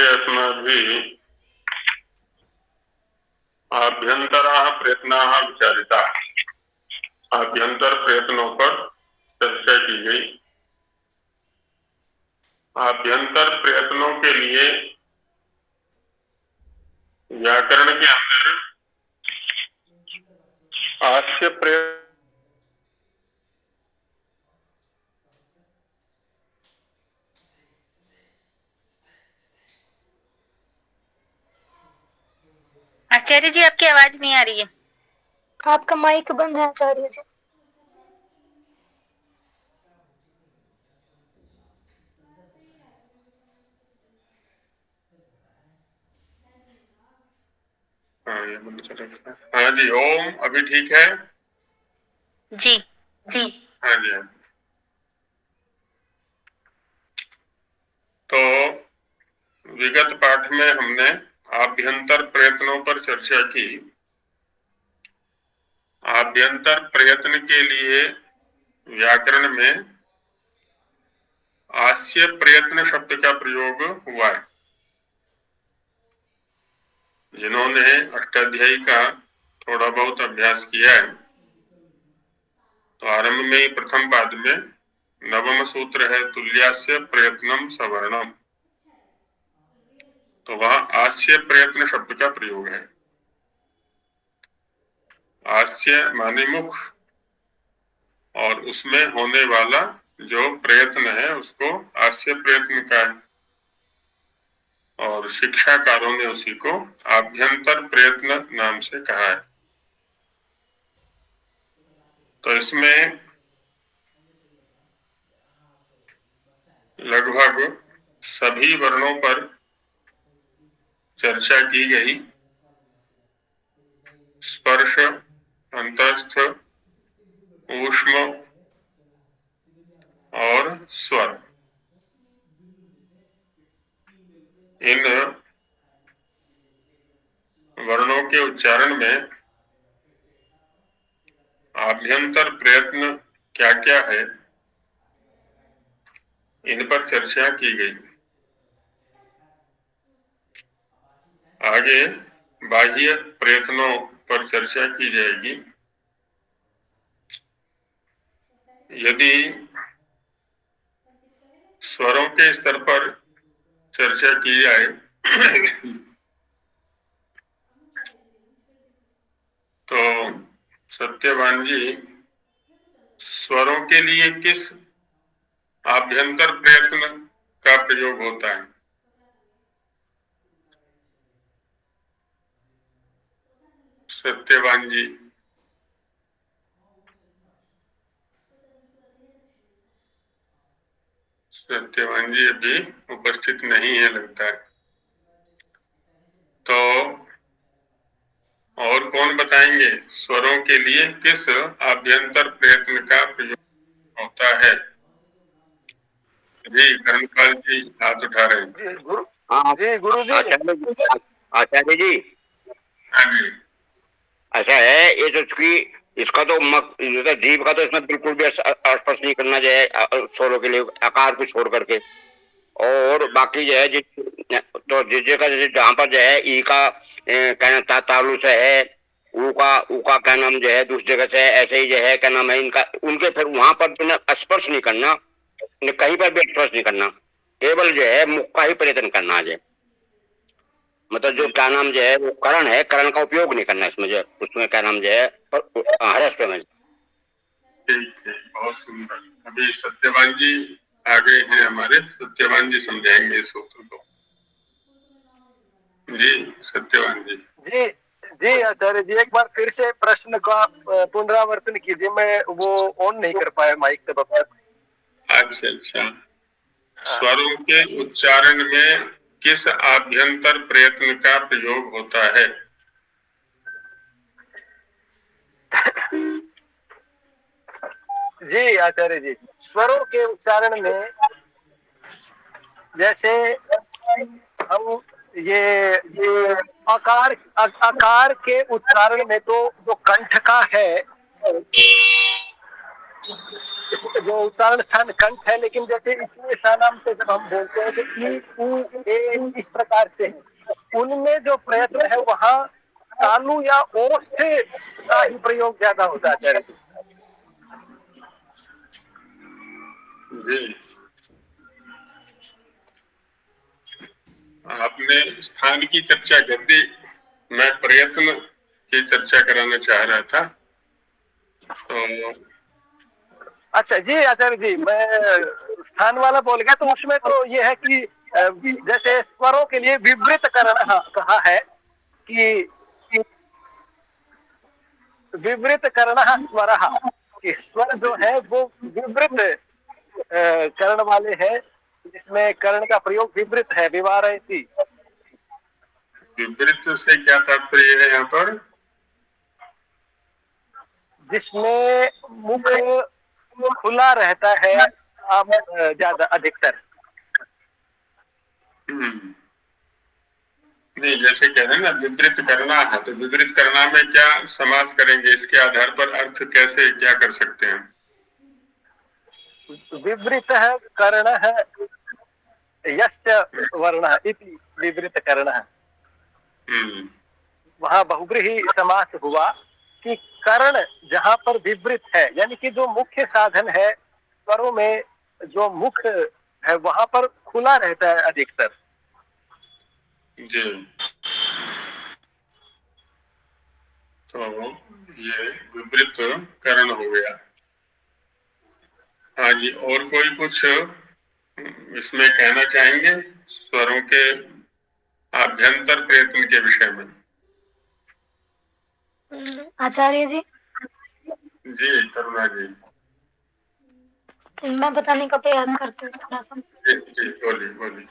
प्रयत्नाभिः आभ्यन्तराः प्रयत्नाः विचारिताः। आभ्यंतर प्रयत्नों पर चर्चा की गई। आभ्यंतर प्रयत्नों के लिए व्याकरण के अंदर आस्य प्रयत्न आचार्य जी आपकी आवाज नहीं आ रही है। आपका माइक बंद है आचार्य जी। हाँ जी, ओम अभी ठीक है? जी जी हाँ जी। तो विगत पाठ में हमने आभ्यंतर प्रयत्नों पर चर्चा की। आभ्यंतर प्रयत्न के लिए व्याकरण में आस्य प्रयत्न शब्द का प्रयोग हुआ है। जिन्होंने अष्टाध्यायी का थोड़ा बहुत अभ्यास किया है तो आरंभ में ही प्रथम पाद में नवम सूत्र है तुल्यास्य प्रयत्नम सवर्णम, तो वहां आस्य प्रयत्न शब्द का प्रयोग है। आस्य माने मुख, और उसमें होने वाला जो प्रयत्न है उसको आस्य प्रयत्न का है, और शिक्षाकारों ने उसी को आभ्यंतर प्रयत्न नाम से कहा है। तो इसमें लगभग सभी वर्णों पर चर्चा की गई। स्पर्श, अंतस्थ, ऊष्म और स्वर, इन वर्णों के उच्चारण में आभ्यंतर प्रयत्न क्या क्या है, इन पर चर्चा की गई। आगे बाह्य प्रयत्नों पर चर्चा की जाएगी। यदि स्वरों के स्तर पर चर्चा की जाए तो सत्यवान जी, स्वरों के लिए किस आभ्यंतर प्रयत्न का प्रयोग होता है? सत्यवान जी, सत्यवान जी अभी उपस्थित नहीं है लगता है। तो और कौन बताएंगे स्वरों के लिए किस आभ्यंतर प्रयत्न का प्रयोग होता है? जी कर्णपाल जी हाथ उठा रहे हैं। गुरु जी आचार्य जी। हाँ जी। ऐसा है, ये तो चूंकि इसका तो जीव का तो इसमें बिल्कुल भी स्पर्श नहीं करना जो है स्वरों के लिए, आकार को छोड़ करके। और बाकी जो है तो जिस जगह जहाँ पर जो है ई का कहना तालु से है, ऊ का क्या नाम जो है दूसरी जगह से है, ऐसे ही जो है क्या नाम है इनका, उनके फिर वहां पर जो स्पर्श नहीं करना, कहीं पर भी स्पर्श नहीं करना, केवल जो है मुख का ही प्रयत्न करना है। मतलब जो क्या नाम जो है वो करण है, करण का उपयोग नहीं करना इसमें, जो उसमें क्या नाम जो है हरस्व में। ठीक है, बहुत सुंदर। अभी सत्यवान जी आगे हैं हमारे, सत्यवान जी समझाएंगे इस सूत्र को। जी सत्यवान जी। जी जी आचार्य जी, एक बार फिर से प्रश्न का पुनरावर्तन कीजिए, मैं वो ऑन नहीं कर पाया माइक तब तक। अच्छा अच्छा, स्वरों के उच्चारण में किस आभ्यंतर प्रयत्न का प्रयोग होता है? जी आचार्य जी, स्वरों के उच्चारण में जैसे हम ये आकार के उच्चारण में तो जो कंठ का है, जो उच्चारण स्थान कंठ है, लेकिन जैसे इसमें नाम से जब हम बोलते हैं कि ई उ ए इस प्रकार से है, उनमें जो प्रयत्न है वहाँ तालु या ओष्ठ का ही प्रयोग ज्यादा होता है आचार्य जी। जी, आपने स्थान की चर्चा कर दी, मैं प्रयत्न की चर्चा कराना चाह रहा था। तो अच्छा जी आचार्य जी, मैं स्थान वाला बोल गया, तो उसमें तो ये है कि जैसे स्वरों के लिए विवृत करना कहा है कि विवृत करना स्वर, कि स्वर जो है वो विवृत कर्ण वाले हैं, जिसमें कर्ण का प्रयोग विवृत है, विवारयति। विपरीत से क्या तात्पर्य है यहाँ पर? जिसमें मुख खुला रहता है आप ज्यादा अधिकतर। नहीं, जैसे कह रहे हैं ना विपरीत करना है, तो विपरीत करना में क्या समास करेंगे, इसके आधार पर अर्थ कैसे क्या कर सकते हैं? विवृत है कर्ण है, यस्य वर्ण इति विवृत कर्ण है। वहां बहुब्रीहि समास हुआ कि कर्ण जहां पर विवृत है, यानी कि जो मुख्य साधन है स्वरों में, जो मुख है वहां पर खुला रहता है अधिकतर। जी, तो ये विपरीत करण हो गया। हाँ जी, और कोई कुछ इसमें कहना चाहेंगे स्वरों के आभ्यंतर प्रयत्न के विषय में? आचार्य जी, जी करुणा जी। मैं बताने का प्रयास करती हूँ थोड़ा सा। जी जी, बोलिए बोलिए।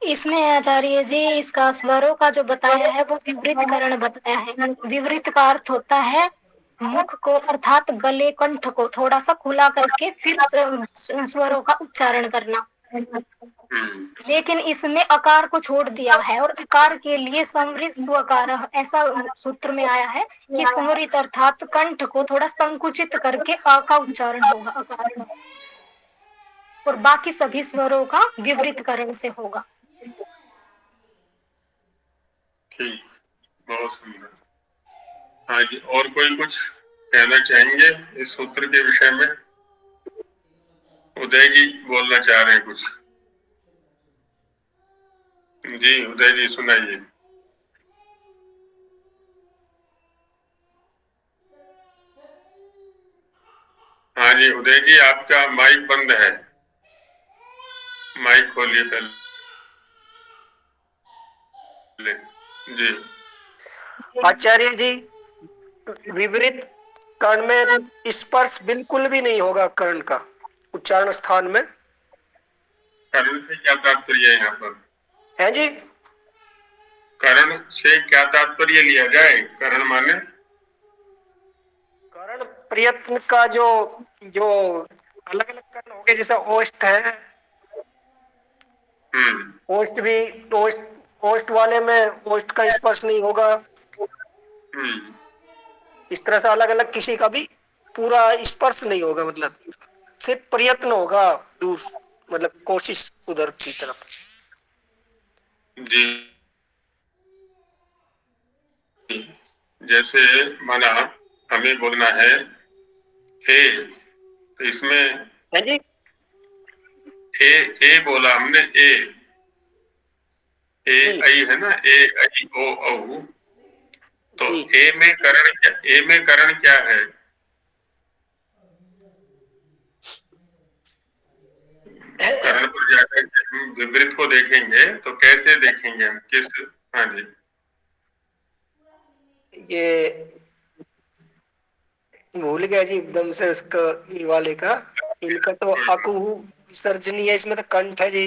इसमें आचार्य जी इसका स्वरों का जो बताया है वो विवृत करण बताया है। विवृत का अर्थ होता है मुख को अर्थात गले कंठ को थोड़ा सा खुला करके फिर स्वरों का उच्चारण करना। लेकिन इसमें अकार को छोड़ दिया है और अकार के लिए समृद्ध अकार ऐसा सूत्र में आया है कि समृद्ध अर्थात कंठ को थोड़ा संकुचित करके अ का उच्चारण होगा अकार, और बाकी सभी स्वरों का विवृत करण से होगा। ठीक, बहुत सुंदर। हाँ जी, और कोई कुछ कहना चाहेंगे इस सूत्र के विषय में? उदय जी बोलना चाह रहे हैं कुछ। जी उदय जी सुनाइए। हाँ जी उदय जी, आपका माइक बंद है, माइक खोलिए पहले। जी आचार्य जी, विपरीत कर्ण में स्पर्श बिल्कुल भी नहीं होगा कर्ण का उच्चारण स्थान में। करण से क्या तात्पर्य है यहाँ पर? है जी, करण से क्या तात्पर्य लिया जाए? करण माने कर्ण प्रयत्न का जो जो अलग अलग कर्ण हो गए, जैसे ओष्ठ है, ओष्ठ भी ओष्ठ ओष्ठ वाले में ओष्ठ का स्पर्श नहीं होगा। इस तरह से अलग अलग किसी का भी पूरा स्पर्श नहीं होगा, मतलब सिर्फ प्रयत्न होगा दूर, मतलब कोशिश उधर की तरफ। जी, जैसे माना हमें बोलना है हे, तो इसमें है जी, ए बोला हमने, ए आई है ना, ए आई ओ औ, तो जी। ए में करण क्या, ए में करण क्या है? करण पर जाकर हम विपरीत को देखेंगे तो कैसे देखेंगे हम, किस? हाँ जी, ये भूल गया जी एकदम से उसका, ये वाले का। इनका तो अकुहु विसर्जनीय है, इसमें तो कंठ है जी।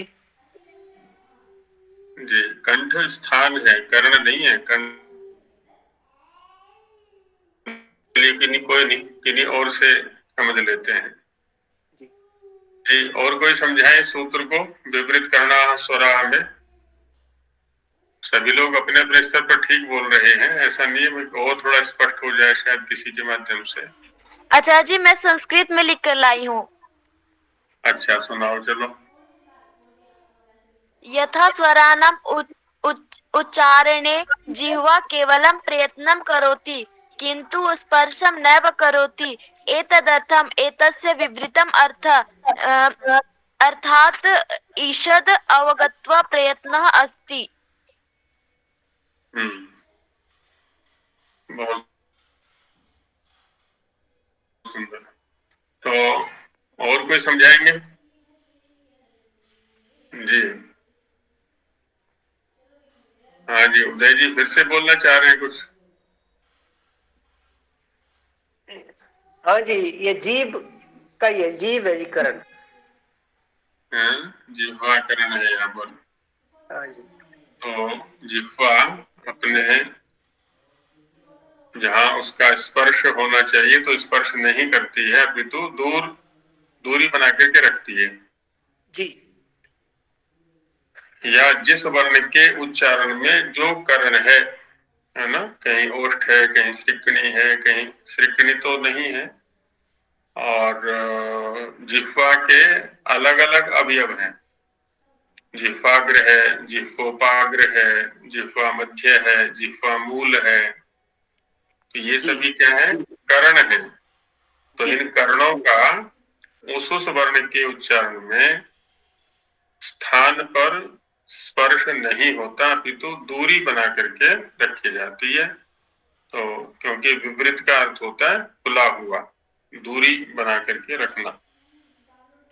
जी कंठ स्थान है, कर्ण नहीं है। कर्ण किन्हीं कोई नहीं, किन्हीं और से समझ लेते हैं। जी, जी, और कोई समझाए सूत्र को, विपरीत करना स्वरा में? सभी लोग अपने अपने स्तर पर ठीक बोल रहे हैं, ऐसा नहीं है, और थोड़ा स्पष्ट हो जाए शायद किसी के माध्यम से। आचार्य जी मैं संस्कृत में लिख कर लाई हूँ। अच्छा सुनाओ चलो। यथा स्वराणाम् उच्चारणे जिह्वा केवलं प्रयत्नं करोति किन्तु स्पर्शं नैव करोति। एतदर्थम् एतस्य विवृतम् अर्थात् ईषद् अवगत्वा प्रयत्नः अस्ति। बहुत सुंदर। तो और कोई समझाएंगे? जी हाँ जी, उदय जी फिर से बोलना चाह रहे हैं कुछ? हाँ जी, ये जीव का ये जीवकरण। जिह्वाकरण है यहाँ पर। हाँ जी। तो जिह्वा अपने जहाँ उसका स्पर्श होना चाहिए तो स्पर्श नहीं करती है, अपितु दूरी बना करके रखती है जी। या जिस वर्ण के उच्चारण में जो करण है ना, कहीं ओष्ठ है, कहीं श्रिकणी है, कहीं श्रिकणी तो नहीं है, और जिह्वा के अलग अलग अवयव हैं। जिह्वाग्र है, जिह्वोपाग्र है, जिह्वा मध्य है, जिह्वा मूल है। तो ये सभी क्या है? करण है। तो इन करणों का उस वर्ण के उच्चारण में स्थान पर स्पर्श नहीं होता, अपितु दूरी बना करके रखी जाती है। तो क्योंकि विपरीत का अर्थ होता है खुला हुआ, दूरी बना करके रखना।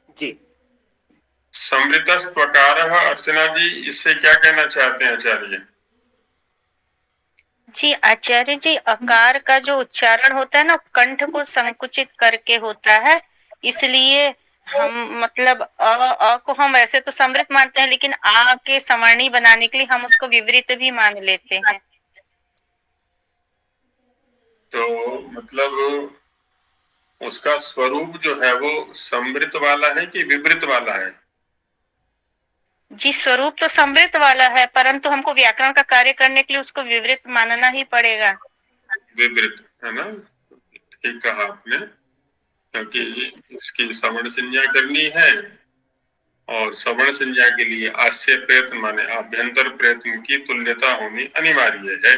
जी। समृतस्त्वकारः, अर्चना जी इससे क्या कहना चाहते हैं आचार्य? जी आचार्य जी, अकार का जो उच्चारण होता है ना, कंठ को संकुचित करके होता है, इसलिए हम मतलब अ को हम वैसे तो समृत मानते हैं, लेकिन आ के सवर्णी बनाने के लिए हम उसको विवृत भी मान लेते हैं। तो मतलब उसका स्वरूप जो है वो समृत वाला है कि विवृत वाला है? जी स्वरूप तो समृत वाला है, परंतु हमको व्याकरण का कार्य करने के लिए उसको विवृत मानना ही पड़ेगा। विवृत है ना, ठीक कहा आपने, क्योंकि इसकी सवर्ण संज्ञा करनी है और सवर्ण संज्ञा के लिए आस्य प्रयत्न माने आभ्यंतर प्रयत्न की तुल्यता होनी अनिवार्य है।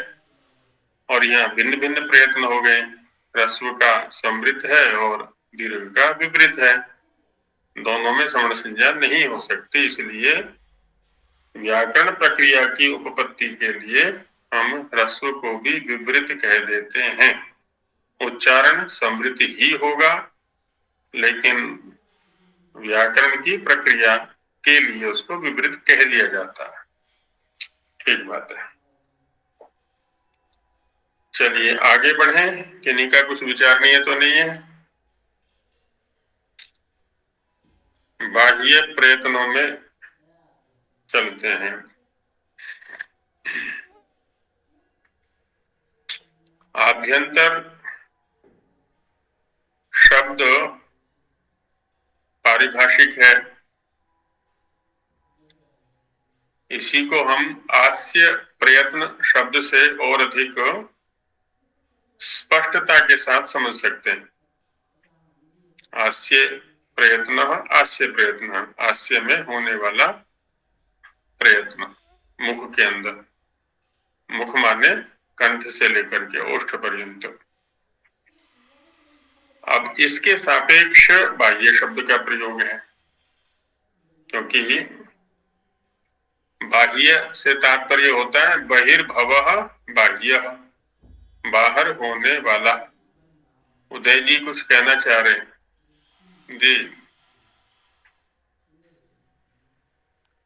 और यहाँ भिन्न भिन्न प्रयत्न हो गए, ह्रस्व का समृत है और दीर्घ का विपरीत है, दोनों में सवर्ण संज्ञा नहीं हो सकती। इसलिए व्याकरण प्रक्रिया की उपपत्ति के लिए हम ह्रस्व को भी विपरीत कह देते हैं। उच्चारण समृत ही होगा, लेकिन व्याकरण की प्रक्रिया के लिए उसको विपरीत कह दिया जाता है। ठीक बात है। चलिए आगे बढ़ें। किन्हीं का कुछ विचार नहीं है तो नहीं है? बाह्य प्रयत्नों में चलते हैं। आभ्यंतर शब्द पारिभाषिक है, इसी को हम आस्य प्रयत्न शब्द से और अधिक स्पष्टता के साथ समझ सकते हैं। आस्य प्रयत्न, आस्य प्रयत्न, आस्य में होने वाला प्रयत्न, मुख के अंदर, मुख माने कंठ से लेकर के ओष्ठ पर्यंत। अब इसके सापेक्ष बाह्य शब्द का प्रयोग है, क्योंकि बाह्य से तात्पर्य होता है बहिर्भवः बाह्यः, बाहर होने वाला। उदय जी कुछ कहना चाह रहे हैं? जी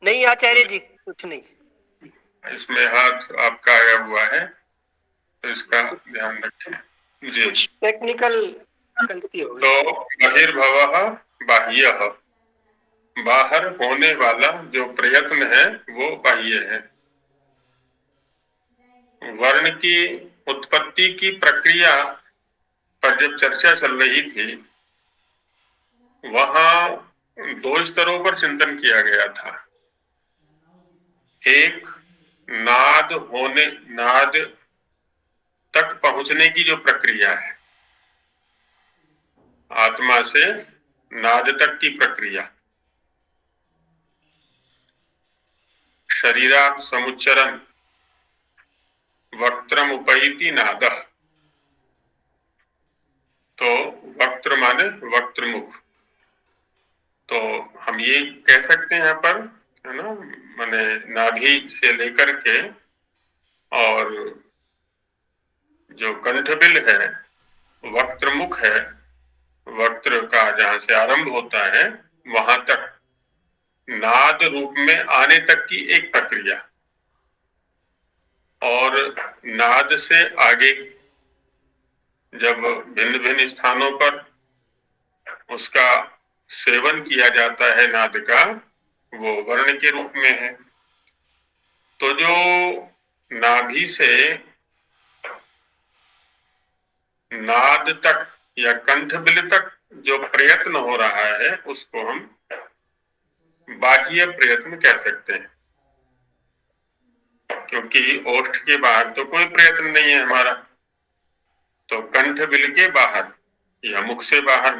नहीं आचार्य जी, कुछ नहीं। इसमें हाथ आपका आया हुआ है तो इसका ध्यान रखें। जी कुछ टेक्निकल गलती हो गई। तो बहिर्भवः बाह्यः, बाहर होने वाला जो प्रयत्न है वो बाह्य है। वर्ण की उत्पत्ति की प्रक्रिया पर जब चर्चा चल रही थी, वहां दो स्तरों पर चिंतन किया गया था। एक नाद तक पहुंचने की जो प्रक्रिया है, आत्मा से नाद तक की प्रक्रिया। शरीरात् समुच्चरन् वक्त्रम उपैति नादः। तो वक्त्र माने वक्त्रमुख। तो हम ये कह सकते हैं यहाँ पर, है ना, माने नाभि से लेकर के और जो कंठबिल है, वक्त्रमुख है, वक्त्र का जहां से आरंभ होता है वहां तक नाद रूप में आने तक की एक प्रक्रिया। और नाद से आगे जब भिन्न भिन्न स्थानों पर उसका सेवन किया जाता है नाद का, वो वर्ण के रूप में है। तो जो नाभि से नाद तक या कंठबिल तक जो प्रयत्न हो रहा है उसको हम बाह्य प्रयत्न कह सकते हैं, क्योंकि ओष्ठ के बाहर तो कोई प्रयत्न नहीं है हमारा। तो कंठबिल के बाहर या मुख से बाहर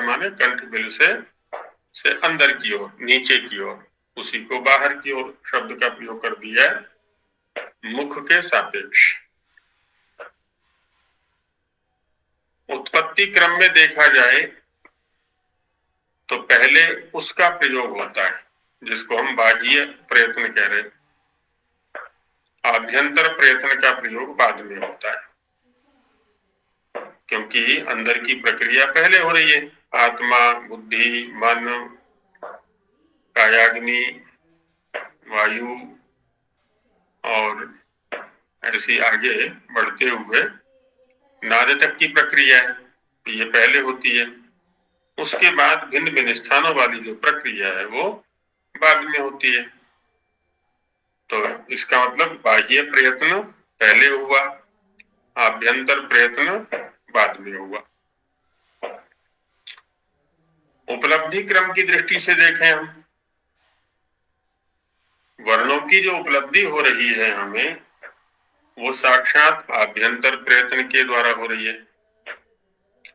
माने कंठबिल से अंदर की ओर, नीचे की ओर, उसी को बाहर की ओर शब्द का प्रयोग कर दिया है मुख के सापेक्ष। उत्पत्ति क्रम में देखा जाए तो पहले उसका प्रयोग होता है जिसको हम बाह्य प्रयत्न कह रहे हैं, आभ्यंतर प्रयत्न का प्रयोग बाद में होता है, क्योंकि अंदर की प्रक्रिया पहले हो रही है। आत्मा, बुद्धि, मन, कायाग्नि, वायु और ऐसी आगे बढ़ते हुए नाद तक की प्रक्रिया है, तो ये पहले होती है। उसके बाद भिन्न भिन्न स्थानों वाली जो प्रक्रिया है वो बाद में होती है। तो इसका मतलब बाह्य प्रयत्न पहले हुआ, आभ्यंतर प्रयत्न बाद में हुआ। उपलब्धि क्रम की दृष्टि से देखें हम, वर्णों की जो उपलब्धि हो रही है हमें, वो साक्षात आभ्यंतर प्रयत्न के द्वारा हो रही है।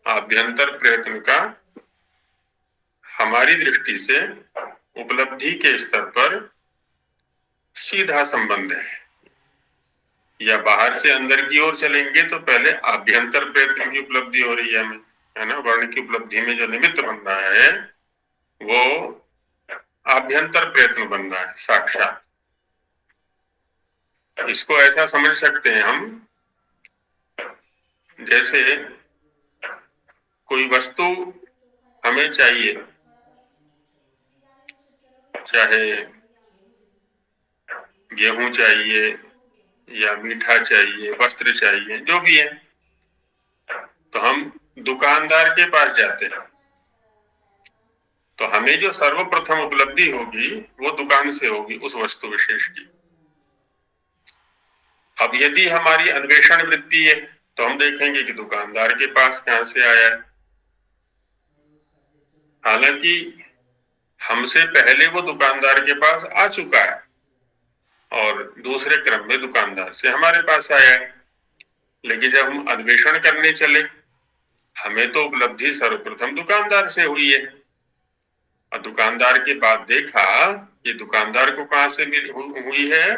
आभ्यंतर प्रयत्न का हमारी दृष्टि से उपलब्धि के स्तर पर सीधा संबंध है। या बाहर से अंदर की ओर चलेंगे तो पहले आभ्यंतर प्रयत्न की उपलब्धि हो रही है हमें, है ना। वर्ण की उपलब्धि में जो निमित्त बन रहा है वो आभ्यंतर प्रयत्न बन रहा है साक्षात। इसको ऐसा समझ सकते हैं हम, जैसे कोई वस्तु हमें चाहिए, चाहे गेहूं चाहिए या मीठा चाहिए, वस्त्र चाहिए, जो भी है, तो हम दुकानदार के पास जाते हैं। तो हमें जो सर्वप्रथम उपलब्धि होगी वो दुकान से होगी उस वस्तु विशेष की। अब यदि हमारी अन्वेषण वृत्ति है तो हम देखेंगे कि दुकानदार के पास कहां से आया है। हालांकि हमसे पहले वो दुकानदार के पास आ चुका है और दूसरे क्रम में दुकानदार से हमारे पास आया है, लेकिन जब हम अन्वेषण करने चले हमें तो उपलब्धि सर्वप्रथम दुकानदार से हुई है। और दुकानदार के बाद देखा कि दुकानदार को कहां से हुई है,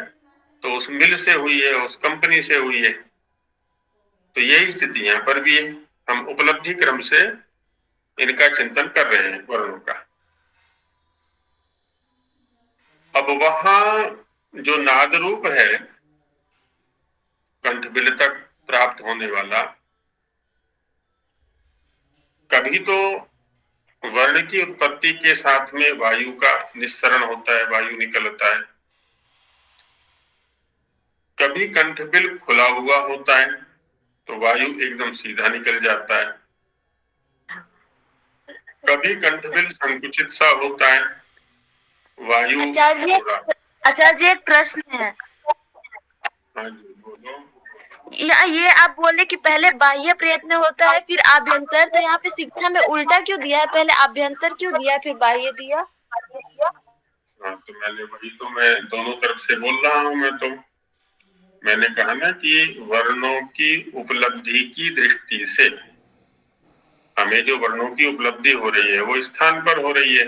तो उस मिल से हुई है, उस कंपनी से हुई है। तो यही स्थिति यहां पर भी है, हम उपलब्धि क्रम से इनका चिंतन कर रहे हैं वर्णों का। अब वहां जो नाद रूप है कंठबिल तक प्राप्त होने वाला, कभी तो वर्ण की उत्पत्ति के साथ में वायु का निस्सरण होता है, वायु निकलता है। कभी कंठबिल खुला हुआ होता है तो वायु एकदम सीधा निकल जाता है। कभी कंठबिल संकुचित सा होता है, वायु आचार्य जी एक प्रश्न है। हाँ जी बोलो। ये आप बोले कि पहले बाह्य प्रयत्न होता है फिर आभ्यंतर, तो यहाँ पे शिक्षा में उल्टा क्यों दिया है? पहले आभ्यंतर क्यों दिया फिर बाह्य दिया? हाँ तो मैं दोनों तरफ से बोल रहा हूँ। मैंने कहा ना कि वर्णों की उपलब्धि की दृष्टि से हमें जो वर्णों की उपलब्धि हो रही है वो स्थान पर हो रही है,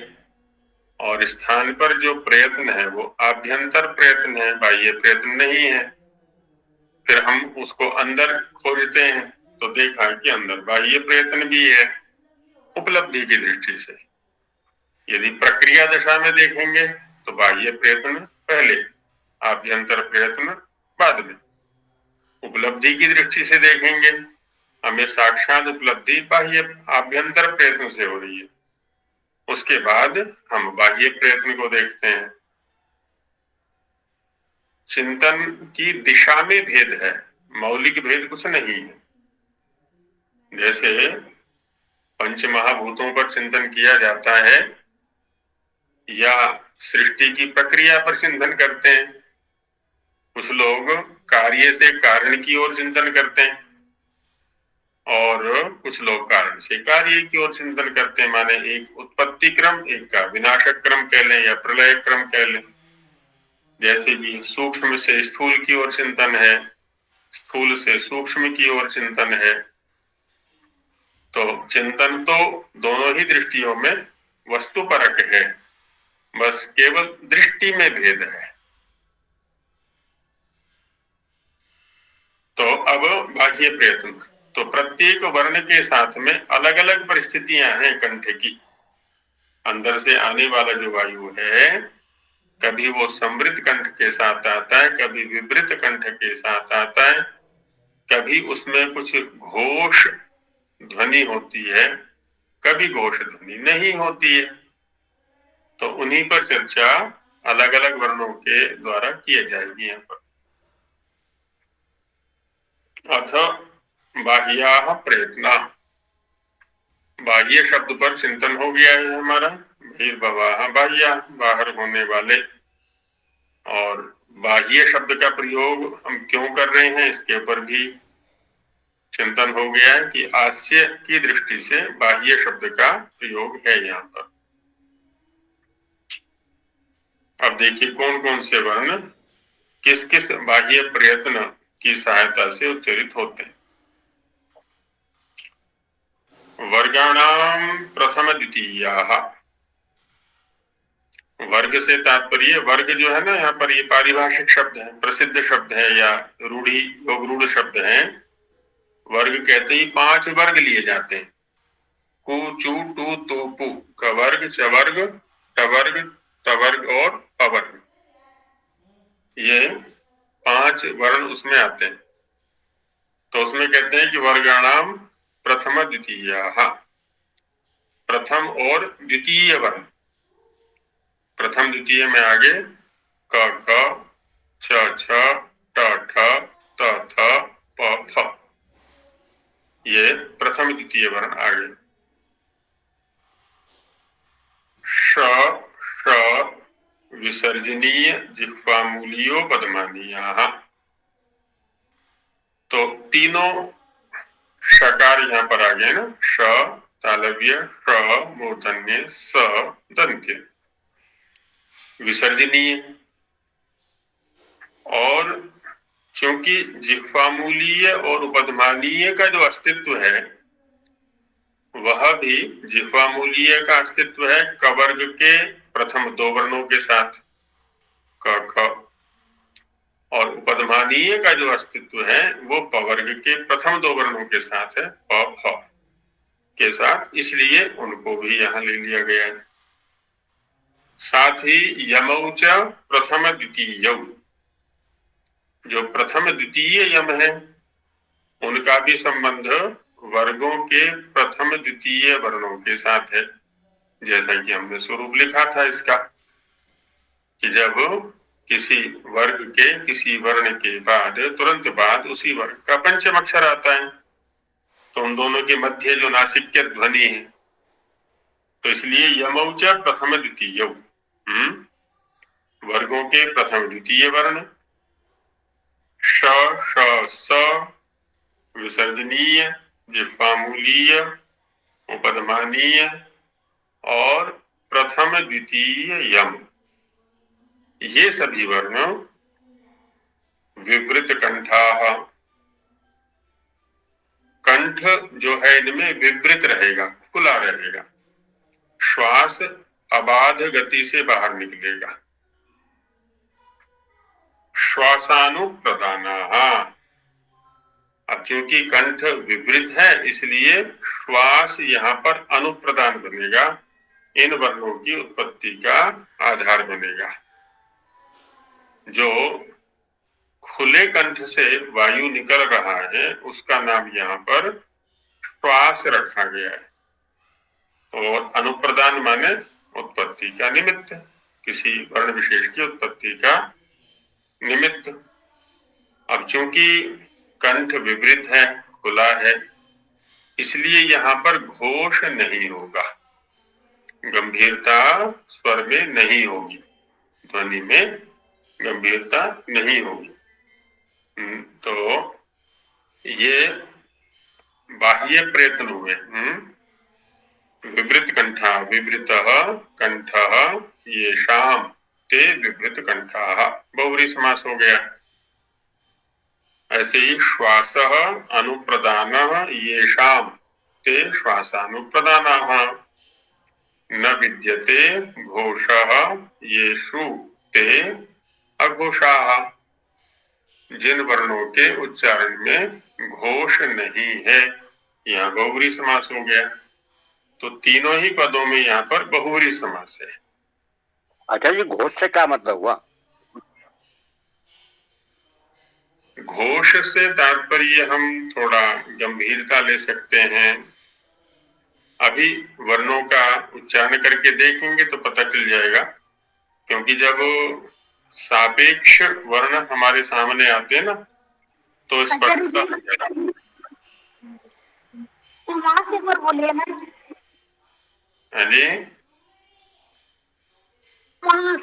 और स्थान पर जो प्रयत्न है वो आभ्यंतर प्रयत्न है, बाह्य प्रयत्न नहीं है। फिर हम उसको अंदर खोजते हैं तो देखा कि अंदर बाह्य प्रयत्न भी है उपलब्धि की दृष्टि से। यदि प्रक्रिया दशा में देखेंगे तो बाह्य प्रयत्न पहले, आभ्यंतर प्रयत्न बाद में। उपलब्धि की दृष्टि से देखेंगे, हमें साक्षात उपलब्धि बाह्य आभ्यंतर प्रयत्न से हो रही है, उसके बाद हम बाह्य प्रयत्न को देखते हैं। चिंतन की दिशा में भेद है, मौलिक भेद कुछ नहीं है। जैसे पंच महाभूतों पर चिंतन किया जाता है या सृष्टि की प्रक्रिया पर चिंतन करते हैं, कुछ लोग कार्य से कारण की ओर चिंतन करते हैं और कुछ लोग कारण से कार्य की ओर चिंतन करते हैं। माने एक उत्पत्ति क्रम, एक का विनाशक क्रम कह लें या प्रलय क्रम कह लें। जैसे भी सूक्ष्म से स्थूल की ओर चिंतन है, स्थूल से सूक्ष्म की ओर चिंतन है। तो चिंतन तो दोनों ही दृष्टियों में वस्तुपरक है, बस केवल दृष्टि में भेद है। तो अब बाह्य प्रयत्न, तो प्रत्येक वर्ण के साथ में अलग अलग परिस्थितियां हैं कंठ की। अंदर से आने वाला जो वायु है, कभी वो समृद्ध कंठ के साथ आता है, कभी विवृत कंठ के साथ आता है, कभी उसमें कुछ घोष ध्वनि होती है, कभी घोष ध्वनि नहीं होती है। तो उन्हीं पर चर्चा अलग अलग वर्णों के द्वारा की जाएगी यहाँ पर। अथ बाह्याः प्रयत्ना, बाह्य शब्द पर चिंतन हो गया है हमारा। बहिर्भवाः बाह्या, बाहर होने वाले। और बाह्य शब्द का प्रयोग हम क्यों कर रहे हैं इसके ऊपर भी चिंतन हो गया है कि आस्य की दृष्टि से बाह्य शब्द का प्रयोग है यहाँ पर। अब देखिए कौन कौन से वर्ण किस किस बाह्य प्रयत्न की सहायता से उच्चारित होते हैं। वर्गाणाम प्रथम द्वितीयाः, वर्ग से तात्पर्य, वर्ग जो है ना यहाँ पर ये पारिभाषिक शब्द है, प्रसिद्ध शब्द है या रूढ़ी रूढ़ शब्द है। वर्ग कहते ही 5 वर्ग लिए जाते हैं, कु चु टू तु पु, कवर्ग, चवर्ग, टवर्ग, तवर्ग और अवर्ग। ये 5 वर्ण उसमें आते हैं। तो उसमें कहते हैं कि वर्गाणाम प्रथम द्वितीयाः, प्रथम और द्वितीय वर्ण। प्रथम द्वितीय में आगे क ख छ छ ट ठ त थ प फ, ये प्रथम द्वितीय वर्ण आगे। श श विसर्जनीय जिह्वामूलियो पदमानीयाः, तो तीनों शकार यहाँ पर आ गए ना, श तालव्य, श मूर्धन्य, स दंत्य, विसर्जनीय। और चूंकि जिह्वामूलीय और उपधमानीय का जो अस्तित्व है वह भी जिह्वामूलीय का अस्तित्व है कवर्ग के प्रथम 2 वर्णों के साथ क ख, और उपधमानीय का जो अस्तित्व है वो पवर्ग के प्रथम 2 वर्णों के साथ है प फ के साथ, इसलिए उनको भी यहाँ ले लिया गया है। साथ ही यमौच प्रथम द्वितीय, जो प्रथम द्वितीय यम है उनका भी संबंध वर्गों के प्रथम द्वितीय वर्णों के साथ है। जैसा कि हमने स्वरूप लिखा था इसका कि जब किसी वर्ग के किसी वर्ण के बाद तुरंत बाद उसी वर्ग का पंचम अक्षर आता है तो उन दोनों के मध्य जो नासिक्य ध्वनि है, तो इसलिए यमौच प्रथम द्वितीय, वर्गों के प्रथम द्वितीय वर्ण श श स विसर्जनीय, जिह्वामूलीय, उपधमानीय और प्रथम द्वितीय यम, ये सभी वर्ण विवृत कंठाः, कंठ कंठ जो है इनमें विवृत रहेगा, खुला रहेगा, श्वास अबाध गति से बाहर निकलेगा। श्वासानुप्रदाना, अब क्योंकि कंठ विवृत है इसलिए श्वास यहाँ पर अनुप्रदान बनेगा, इन वर्णों की उत्पत्ति का आधार बनेगा। जो खुले कंठ से वायु निकल रहा है उसका नाम यहाँ पर श्वास रखा गया है। और अनुप्रदान माने उत्पत्ति का निमित्त, किसी वर्ण विशेष की उत्पत्ति का निमित्त। अब चूंकि कंठ विवृत है, खुला है, इसलिए यहाँ पर घोष नहीं होगा, गंभीरता स्वर में नहीं होगी, ध्वनि में गंभीरता नहीं होगी। तो ये बाह्य प्रयत्न हुए। विवृत कंठा, विवृत कंठ येषाम ते विवृत कंठा, बहुव्रीहि समास हो गया। ऐसे ही श्वास अनुप्रदान येषाम ते श्वासानुप्रदानाः, न विद्यते घोषः येषु ते अघोषाः, जिन वर्णों के उच्चारण में घोष नहीं है, यहाँ बहुव्रीहि समास हो गया। तो तीनों ही पदों में यहाँ पर बहुव्रीहि समास है। अच्छा, ये घोष से क्या मतलब हुआ? घोष से तात्पर्य हम थोड़ा गंभीरता ले सकते हैं। अभी वर्णों का उच्चारण करके देखेंगे तो पता चल जाएगा, क्योंकि जब सापेक्ष वर्ण हमारे सामने आते हैं ना तो स्पष्टता वहां से पर बोलिए ना, जी वहां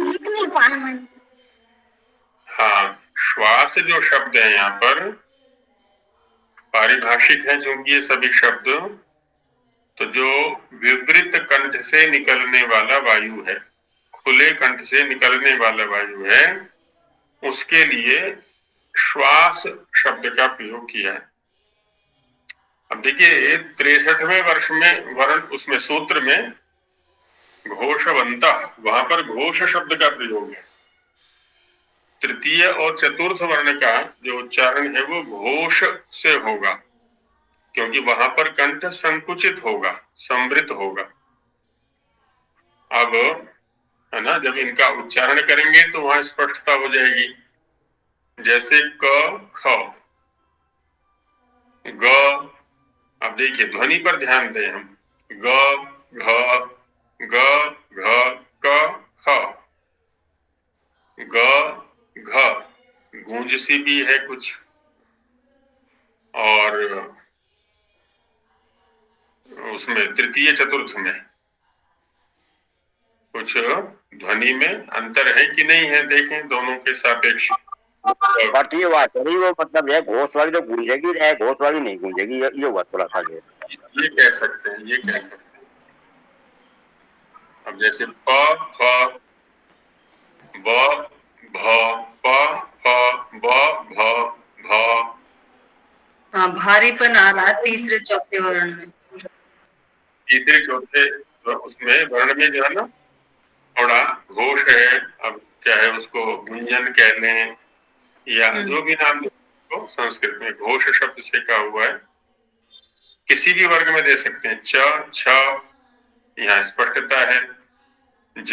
लिख नहीं पा रहा मैं। हाँ, श्वास जो शब्द है यहाँ पर पारिभाषिक है, चूंकि ये सभी शब्द, तो जो विवृत कंठ से निकलने वाला वायु है, खुले कंठ से निकलने वाला वायु है, उसके लिए श्वास शब्द का प्रयोग किया है। अब देखिए 63वें वर्ष में वर्ण, उसमें सूत्र में घोषवंतः, वहां पर घोष शब्द का प्रयोग है। तृतीय और चतुर्थ वर्ण का जो उच्चारण है वो घोष से होगा, क्योंकि वहां पर कंठ संकुचित होगा, संवृत होगा। अब है ना, जब इनका उच्चारण करेंगे तो वहां स्पष्टता हो जाएगी। जैसे क ख ग, अब देखिए ध्वनि पर ध्यान दें हम, ग घ ग घ क ख, ग घ गूंज सी भी है कुछ, और उसमें तृतीय चतुर्थ में कुछ ध्वनि में अंतर है कि नहीं है, देखें दोनों के सापेक्ष। ये बात है, वो मतलब है घोष वाली तो गूंजेगी, घोष वाली नहीं गूंजेगी, ये हुआ थोड़ा सा। ये कह सकते हैं, ये कह सकते हैं। अब जैसे प फ ब भ प फ ब भ भ, हाँ, भारीपन आ रहा है तीसरे चौथे वर्ण में। तीसरे चौथे उसमें वर्ण में जो है ना थोड़ा घोष है। अब चाहे उसको गुंजन कह लें या जो भी नाम को संस्कृत में घोष शब्द से कहा हुआ है, किसी भी वर्ग में दे सकते हैं। च छ, यहाँ स्पष्टता है। ज,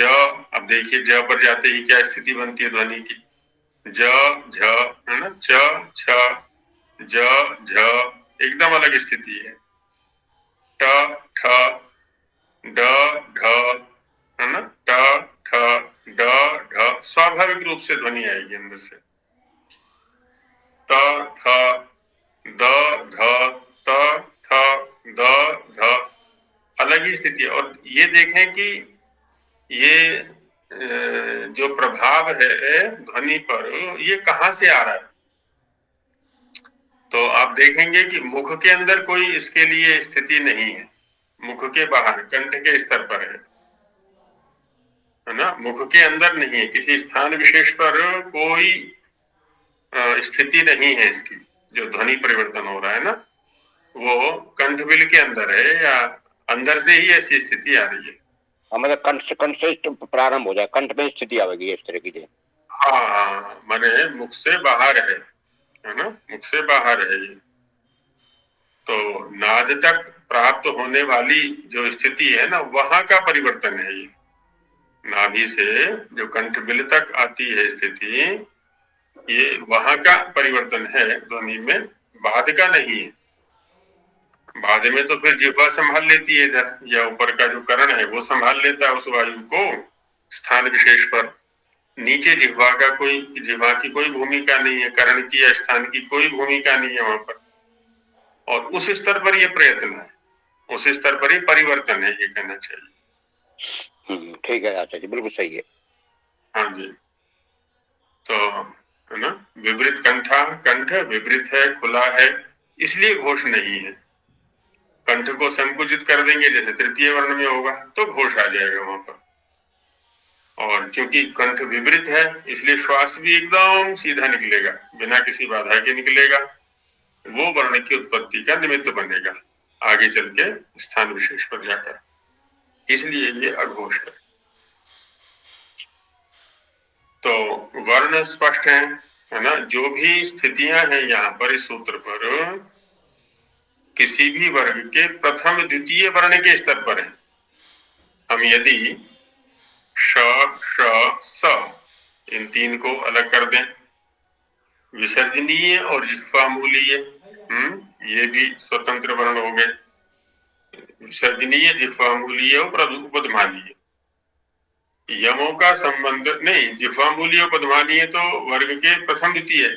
अब देखिए ज पर जाते ही क्या स्थिति बनती है ध्वनि की, ज झ, है ना, च छ ज झ एकदम अलग स्थिति है। ट ठ ड ढ, है ना, ट ठ ड ढ, स्वाभाविक रूप से ध्वनि आएगी अंदर से। त थ द ध त थ द ध, अलग ही स्थिति। और ये देखें कि ये जो प्रभाव है ध्वनि पर, ये कहाँ से आ रहा है। तो आप देखेंगे कि मुख के अंदर कोई इसके लिए स्थिति नहीं है, मुख के बाहर कंठ के स्तर पर है ना, मुख के अंदर नहीं है, किसी स्थान विशेष पर कोई स्थिति नहीं है इसकी, जो ध्वनि परिवर्तन हो रहा है ना वो कंठबिल के अंदर है या अंदर से ही ऐसी स्थिति आ रही है। मतलब कंठ से प्रारंभ हो जाए, कंठ में स्थिति आएगी इस तरह की। हाँ, माने मुख से बाहर है ना, मुख से बाहर है ये। तो नाद तक प्राप्त होने वाली जो स्थिति है ना, वहां का परिवर्तन है ये। नाभि से जो कंठबिल तक आती है स्थिति, ये वहां का परिवर्तन है ध्वनि में, बाद का नहीं है। बाद में तो फिर जिह्वा संभाल लेती है इधर, या ऊपर का जो कर्ण है वो संभाल लेता है उस वायु को स्थान विशेष पर। नीचे जिह्वा की कोई भूमिका नहीं है, कर्ण की या स्थान की कोई भूमिका नहीं है वहां पर। और उस स्तर पर ये प्रयत्न है, उस स्तर पर ही परिवर्तन है, ये कहना चाहिए। ठीक है आचार्य जी, बिल्कुल सही है। हाँ जी, तो है ना, विपरीत कंठ विपरीत है, खुला है, इसलिए घोष नहीं है। कंठ को संकुचित कर देंगे जैसे तृतीय वर्ण में होगा तो घोष आ जाएगा वहां पर। और क्योंकि कंठ विपरीत है इसलिए श्वास भी एकदम सीधा निकलेगा, बिना किसी बाधा के निकलेगा। वो वर्ण की उत्पत्ति का निमित्त बनेगा आगे चल के स्थान विशेष पर जाकर, इसलिए ये अघोष है। तो वर्ण स्पष्ट है ना। जो भी स्थितियां हैं यहाँ पर इस सूत्र पर, किसी भी वर्ग के प्रथम द्वितीय वर्ण के स्तर पर है। हम यदि श, श, स इन तीन को अलग कर दें, विसर्जनीय और जिह्वामूलीय, ये भी स्वतंत्र वर्ण हो गए। विसर्जनीय, जिह्वामूलीय और उपध्मानीय। यमों का संबंध नहीं, जिह्वामूलीय उपध्मानीय तो वर्ग के प्रथम द्वितीय,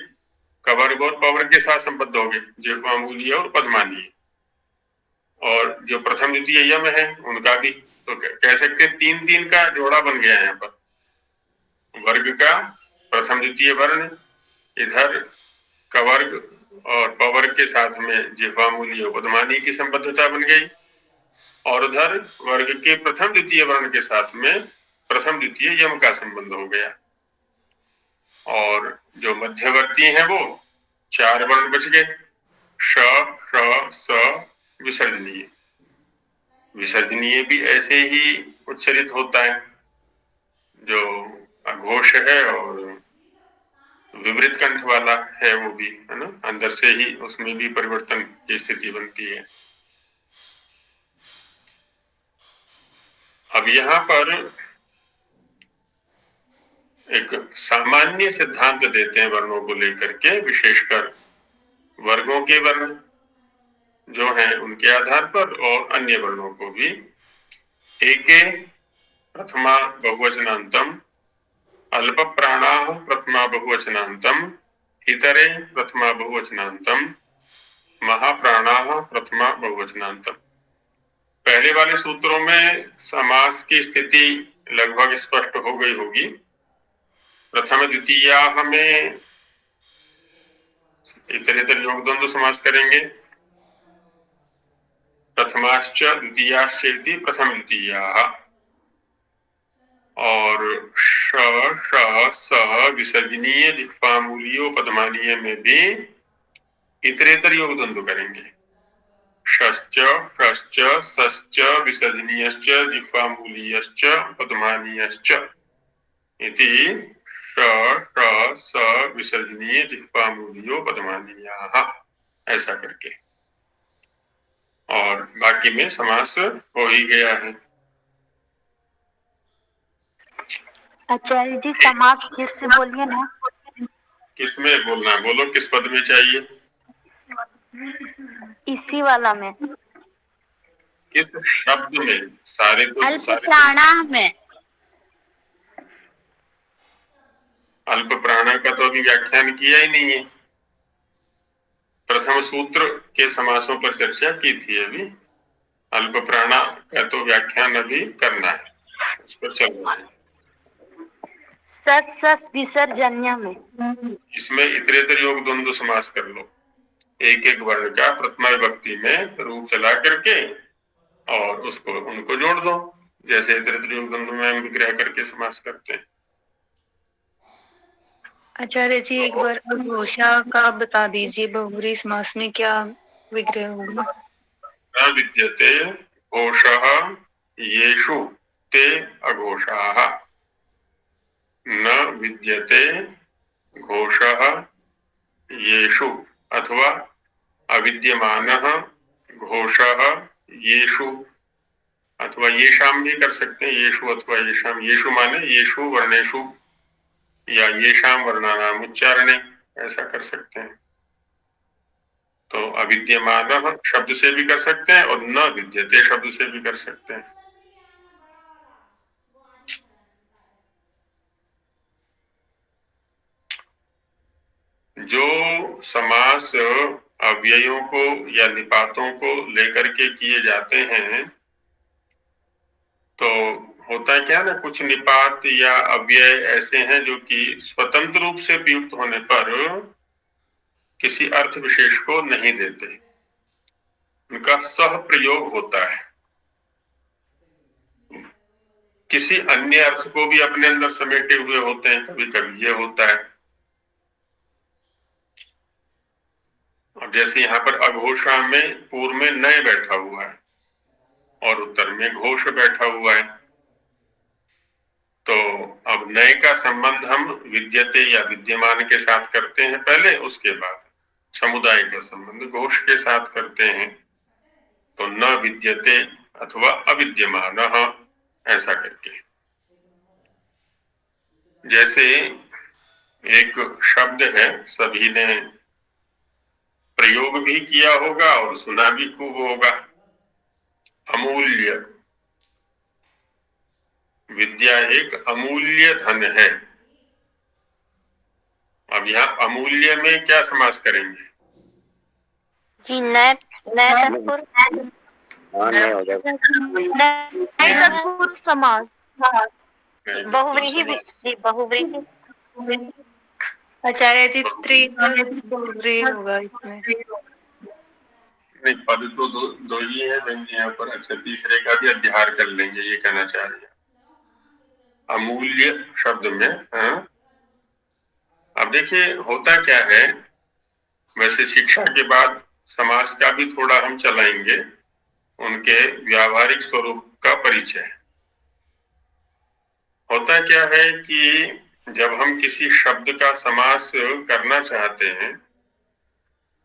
कवर्ग और पवर्ग के साथ संबद्ध हो गए, जिह्वामूलीय और उपध्मानीय। और जो प्रथम द्वितीय यम है उनका भी, तो कह सकते तीन तीन का जोड़ा बन गया यहाँ पर। वर्ग का प्रथम द्वितीय वर्ण, इधर कवर्ग और पवर्ग के साथ में जिह्वामूलीय उपध्मानीय की संबद्धता बन गई, और उधर वर्ग के प्रथम द्वितीय वर्ण के साथ में प्रथम द्वितीय यम का संबंध हो गया। और जो मध्यवर्ती हैं वो चार वर्ण बच गए, श, स, विसर्जनीय। विसर्जनीय भी ऐसे ही उच्चरित होता है, जो अघोष है और विपरीत कंठ वाला है वो भी, है ना, अंदर से ही उसमें भी परिवर्तन की स्थिति बनती है। अब यहाँ पर एक सामान्य सिद्धांत देते हैं वर्णों को लेकर के, विशेषकर वर्गों के वर्ण जो हैं उनके आधार पर, और अन्य वर्णों को भी। एके प्रथमा बहुवचनांतम, अल्प प्राणाः प्रथमा बहुवचनांतम, इतरे प्रथमा बहुवचनांतम, महाप्राणाः प्रथमा बहुवचनांतम। पहले वाले सूत्रों में समास की स्थिति लगभग स्पष्ट हो गई होगी। प्रथम द्वितीयाः में इतरेतर योग द्वंद्व समास करेंगे। प्रथमाश्च द्वितीयाश्च इति प्रथम द्वितीयाः। और श, स विसर्जनीय, जिह्वामूलीय, पद्मानीय में भी इतरेतर योग द्वंद्व करेंगे। षश्च, षश्च, सश्च, विसर्जनीयश्च, जिह्वामूलीयश्च, पद्मानीयश्च इति ष, स विसर्जनीय, जिह्वामूलीयो, पद्मानीयाः, ऐसा करके। और बाकी में समास हो ही गया है। आचार्य जी समाज फिर से बोलिए ना। किसमें बोलना है, बोलो किस पद में चाहिए? इसी वाला में, किस शब्द में? सारे तो अल्प प्राणा में। अल्प प्राणा का तो अभी व्याख्यान किया ही नहीं है। प्रथम सूत्र के समासों पर चर्चा की थी अभी। अल्प प्राणा का तो व्याख्यान अभी करना है, उस पर चल रहा है। सस विसर्जन्य में, इसमें इतरेतर योग द्वंद्व समास कर लो, एक एक वर्ण का प्रथमा विभक्ति में रूप चला करके और उसको उनको जोड़ दो, जैसे इतरेतर योग द्वंद्व में हम विग्रह करके समास करते हैं। आचार्य जी एक बार अघोषा का बता दीजिए, बहुब्री समास में क्या विग्रह होगा। न विद्यते घोषः येषु ते अघोषाः। न विद्यते घोषः येषु अथवा अविद्यमानः घोषः येषु, अथवा येषाम भी कर सकते हैं, येषु अथवा येषाम। येषु माने येषु वर्णेषु या येषाम वर्णानाम उच्चारणे, ऐसा कर सकते हैं। तो अविद्यमानः शब्द से भी कर सकते हैं और न विद्यते शब्द से भी कर सकते हैं। जो समास अव्ययों को या निपातों को लेकर के किए जाते हैं, तो होता क्या ना, कुछ निपात या अव्यय ऐसे हैं जो कि स्वतंत्र रूप से प्रयुक्त होने पर किसी अर्थ विशेष को नहीं देते, उनका सह प्रयोग होता है, किसी अन्य अर्थ को भी अपने अंदर समेटे हुए होते हैं। कभी कभी ये होता है। अब जैसे यहाँ पर अघोषा में पूर्व में नय बैठा हुआ है और उत्तर में घोष बैठा हुआ है, तो अब नय का संबंध हम विद्यते या विद्यमान के साथ करते हैं पहले, उसके बाद समुदाय का संबंध घोष के साथ करते हैं। तो न विद्यते अथवा अविद्यमानः ऐसा करके। जैसे एक शब्द है, सभी ने प्रयोग भी किया होगा और सुना भी खूब होगा, अमूल्य। विद्या एक अमूल्य धन है। अब यहाँ अमूल्य में क्या समास करेंगे? जी नए तत्पुरुष, नए तत्पुरुष समास, बहुव्रीहि जी, बहुव्रीहि। आचार्य जी त्रिपुरी होगा इसमें। नहीं, पद तो दो ही है यहाँ पर। अच्छा, तीसरे का भी अध्यार कर लेंगे, ये कहना चाह रहे हैं अमूल्य शब्द में। हाँ, अब देखिए होता क्या है, वैसे शिक्षा के बाद समास का भी थोड़ा हम चलाएंगे, उनके व्यावहारिक स्वरूप का परिचय। होता क्या है कि जब हम किसी शब्द का समास करना चाहते हैं,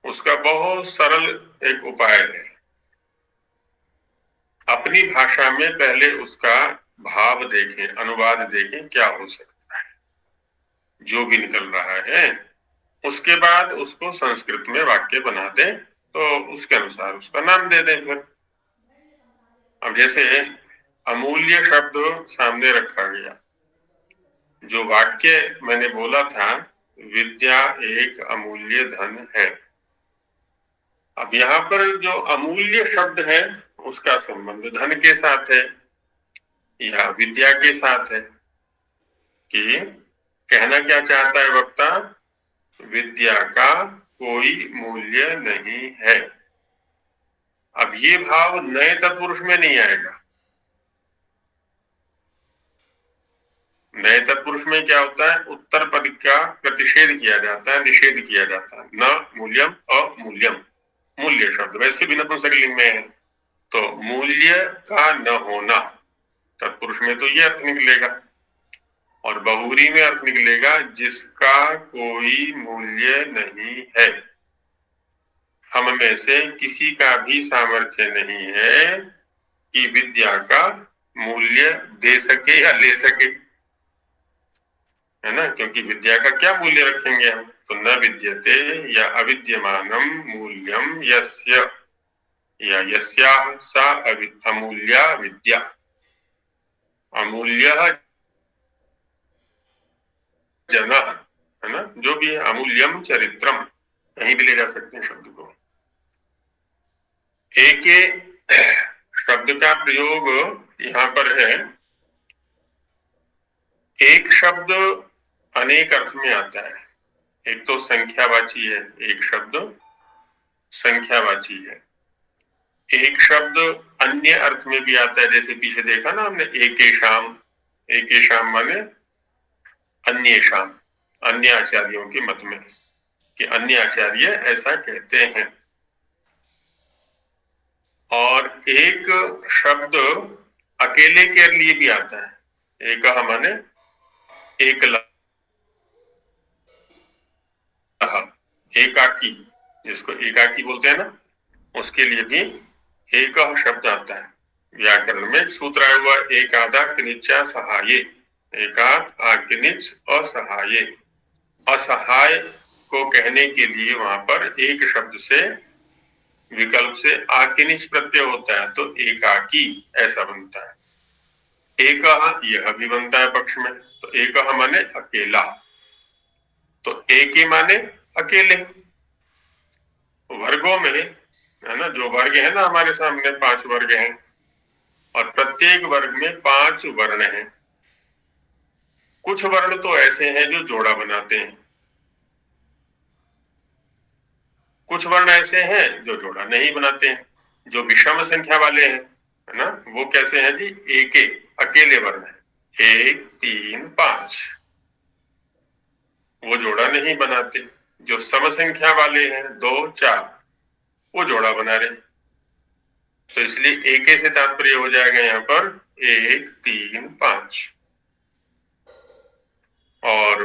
उसका बहुत सरल एक उपाय है। अपनी भाषा में पहले उसका भाव देखें, अनुवाद देखें, क्या हो सकता है, जो भी निकल रहा है, उसके बाद उसको संस्कृत में वाक्य बना दें, तो उसके अनुसार उसका नाम दे दें फिर। अब जैसे अमूल्य शब्द सामने रखा गया, जो वाक्य मैंने बोला था, विद्या एक अमूल्य धन है। अब यहाँ पर जो अमूल्य शब्द है, उसका संबंध धन के साथ है या विद्या के साथ है। कि कहना क्या चाहता है वक्ता? विद्या का कोई मूल्य नहीं है। अब ये भाव नए तत्पुरुष में नहीं आएगा। नए तत्पुरुष में क्या होता है? उत्तर पद का प्रतिषेध किया जाता है, निषेध किया जाता है। न मूल्यम अमूल्यम, मूल्य शब्द वैसे भी नपुंसकलिंग में है, तो मूल्य का न होना तत्पुरुष में तो ये अर्थ निकलेगा, और बहुव्रीहि में अर्थ निकलेगा जिसका कोई मूल्य नहीं है। हम में से किसी का भी सामर्थ्य नहीं है कि विद्या का मूल्य दे सके या ले सके, है ना? क्योंकि विद्या का क्या मूल्य रखेंगे हम? तो न विद्यते या अविद्यमानम मूल्यम यस्य या यस्याः सा अमूल्या विद्या। अमूल्य जना, है ना? जो भी है, अमूल्यम चरित्रम, कहीं भी ले जा सकते हैं शब्द को। एक शब्द का प्रयोग यहाँ पर है। एक शब्द अनेक अर्थ में आता है। एक तो संख्यावाची है, एक शब्द संख्यावाची है। एक शब्द अन्य अर्थ में भी आता है, जैसे पीछे देखा ना हमने, एकेशाम। एकेशाम माने अन्येषाम, अन्य आचार्यों के मत में, कि अन्य आचार्य ऐसा कहते हैं। और एक शब्द अकेले के लिए भी आता है। एक माने एकला, एकाकी, जिसको एकाकी बोलते हैं ना, उसके लिए भी एक शब्द आता है। व्याकरण में सूत्र आया हुआ एकादा किनिचा सहाये, एकाद आकिनिच असहाये। असहाय को कहने के लिए वहां पर एक शब्द से विकल्प से आकिनिच प्रत्यय होता है, तो एकाकी ऐसा बनता है। एक यह भी बनता है पक्ष में, तो एक माने अकेला, तो एक ही माने अकेले। वर्गों में है ना, जो वर्ग है ना हमारे सामने 5 वर्ग हैं, और प्रत्येक वर्ग में 5 वर्ण हैं। कुछ वर्ण तो ऐसे हैं जो जोड़ा बनाते हैं, कुछ वर्ण ऐसे हैं जो जोड़ा नहीं बनाते हैं। जो विषम संख्या वाले हैं, है ना, वो कैसे हैं जी, एक अकेले वर्ण है, 1 3 5, वो जोड़ा नहीं बनाते। जो सम संख्या वाले हैं 2 4, वो जोड़ा बना रहे। तो इसलिए एक से तात्पर्य हो जाएगा यहाँ पर 1 3 5, और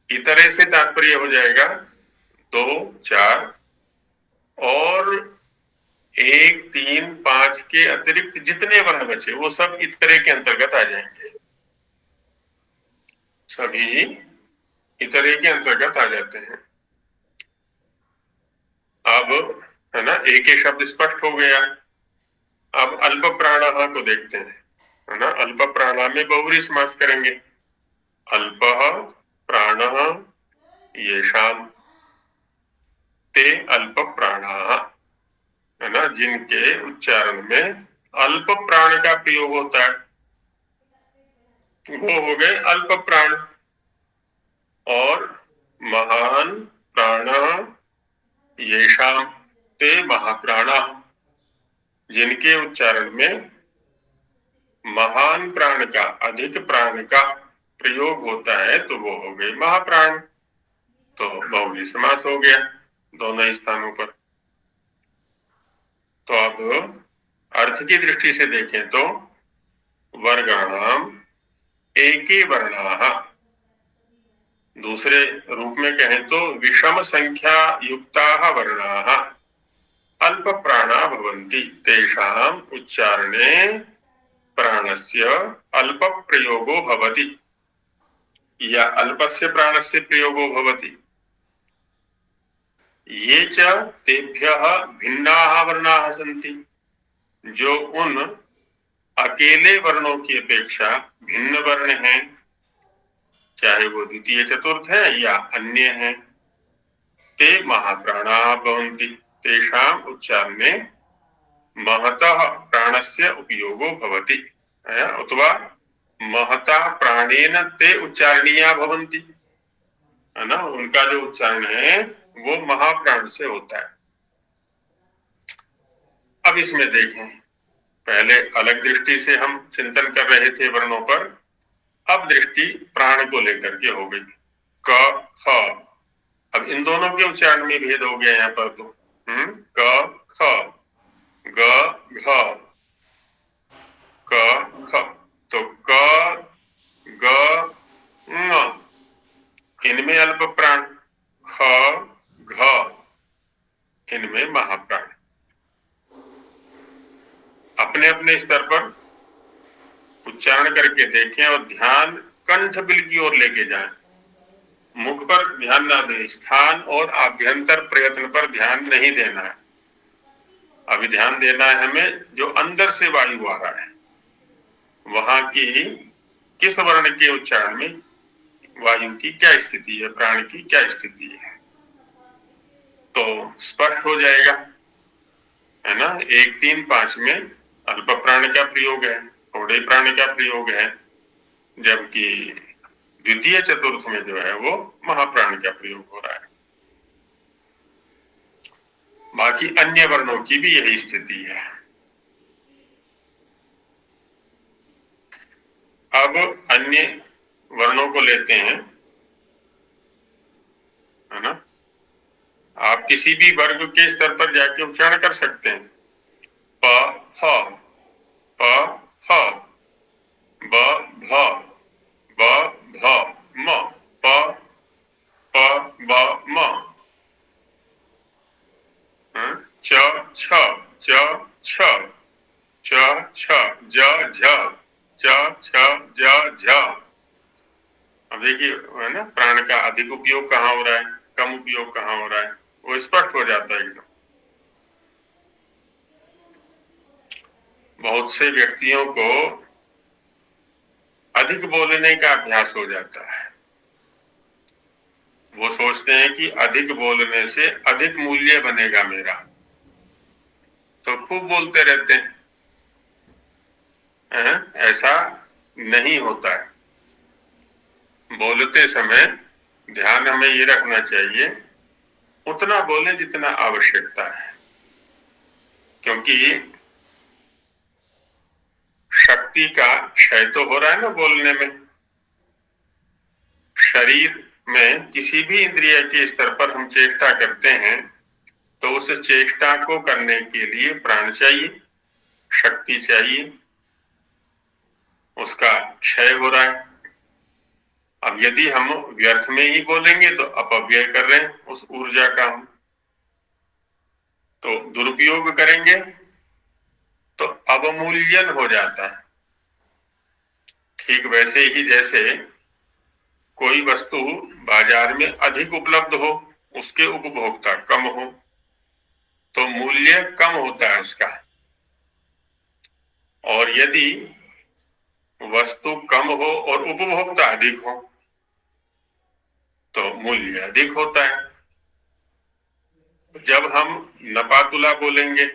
इतरे से तात्पर्य हो जाएगा 2 4, और 1 3 5 के अतिरिक्त जितने वर्ण बचे वो सब इतरे के अंतर्गत आ जाएंगे, सभी इतरे के अंतर्गत आ जाते हैं। अब है ना, एक ही शब्द स्पष्ट हो गया। अब अल्प प्राणः को देखते हैं, है ना। अल्प प्राणः में बहुव्रीहि समास करेंगे। अल्पः प्राणः येषाम् ते अल्प प्राणाः, है ना, जिनके उच्चारण में अल्प प्राण का प्रयोग होता है, वो हो गए अल्प प्राण। और महान प्राणः येषाम् ते महाप्राणाः, जिनके उच्चारण में महान प्राण का, अधिक प्राण का प्रयोग होता है, तो वो हो गए महाप्राण। तो बहुव्रीहि समास हो गया दोनों स्थानों पर। तो अब अर्थ की दृष्टि से देखें तो वर्गाणाम एके वर्णाः, दूसरे रूप में कहें तो विषम संख्या युक्ताः वर्णाः अल्प प्राणा भवन्ति, तेषाम् उच्चारणे प्राणस्य अल्प प्रयोगो भवति, या अल्पस्य प्राणस्य प्रयोगो भवति। ये च तेभ्यः भिन्नाः वर्णाः सन्ति, जो उन अकेले वर्णों की अपेक्षा भिन्न वर्ण हैं, चाहे वो द्वितीय चतुर्थ है या अन्य है। ते महाप्राणाः भवन्ति, तेषाम् उच्चारणे महतः प्राणस्य उपयोगो भवति, अथवा महता प्राणेन ते उच्चारणीया भवन्ति, है ना। उनका जो उच्चारण है वो महाप्राण से होता है। अब इसमें देखें, पहले अलग दृष्टि से हम चिंतन कर रहे थे वर्णों पर, अब दृष्टि प्राण को लेकर के हो गई। क ख, अब इन दोनों के उच्चारण में भेद हो गया यहाँ पर। तो क ख, ग घ, क ख, तो क ग ङ, इनमें अल्प प्राण, ख घ इनमें महाप्राण। अपने अपने स्तर पर उच्चारण करके देखें और ध्यान कंठ बिल की ओर लेके जाएं। मुख पर ध्यान ना दें, स्थान और आभ्यंतर प्रयत्न पर ध्यान नहीं देना है। अभी ध्यान देना है हमें जो अंदर से वायु आ रहा है, वहां की किस वर्ण के उच्चारण में वायु की क्या स्थिति है, प्राण की क्या स्थिति है, तो स्पष्ट हो जाएगा, है ना। 1 3 5 में अल्प प्राण का प्रयोग है, थोड़े प्राण का प्रयोग है, जबकि द्वितीय चतुर्थ में जो है वो महाप्राण का प्रयोग हो रहा है। बाकी अन्य वर्णों की भी यही स्थिति है। अब अन्य वर्णों को लेते हैं, है ना। आप किसी भी वर्ग के स्तर पर जाके उच्चारण कर सकते हैं, प फ प फ ब भ ब भ म प प ब म च छ च छ च छ ज झ च छ ज झ। अब देखिए है ना, प्राण का अधिक उपयोग कहाँ हो रहा है, कम उपयोग कहाँ हो रहा है, वो स्पष्ट हो जाता है एकदम। बहुत से व्यक्तियों को अधिक बोलने का अभ्यास हो जाता है। वो सोचते हैं कि अधिक बोलने से अधिक मूल्य बनेगा मेरा, तो खूब बोलते रहते हैं। ऐसा नहीं होता है। बोलते समय ध्यान हमें ये रखना चाहिए, उतना बोले जितना आवश्यकता है, क्योंकि शक्ति का क्षय तो हो रहा है ना बोलने में। शरीर में किसी भी इंद्रिय के स्तर पर हम चेष्टा करते हैं तो उस चेष्टा को करने के लिए प्राण चाहिए, शक्ति चाहिए, उसका क्षय हो रहा है। अब यदि हम व्यर्थ में ही बोलेंगे तो अपव्यय कर रहे हैं उस ऊर्जा का हम, तो दुरुपयोग करेंगे तो अवमूल्यन हो जाता है। ठीक वैसे ही जैसे कोई वस्तु बाजार में अधिक उपलब्ध हो, उसके उपभोक्ता कम हो, तो मूल्य कम होता है उसका। और यदि वस्तु कम हो और उपभोक्ता अधिक हो तो मूल्य अधिक होता है। जब हम नपातुला बोलेंगे,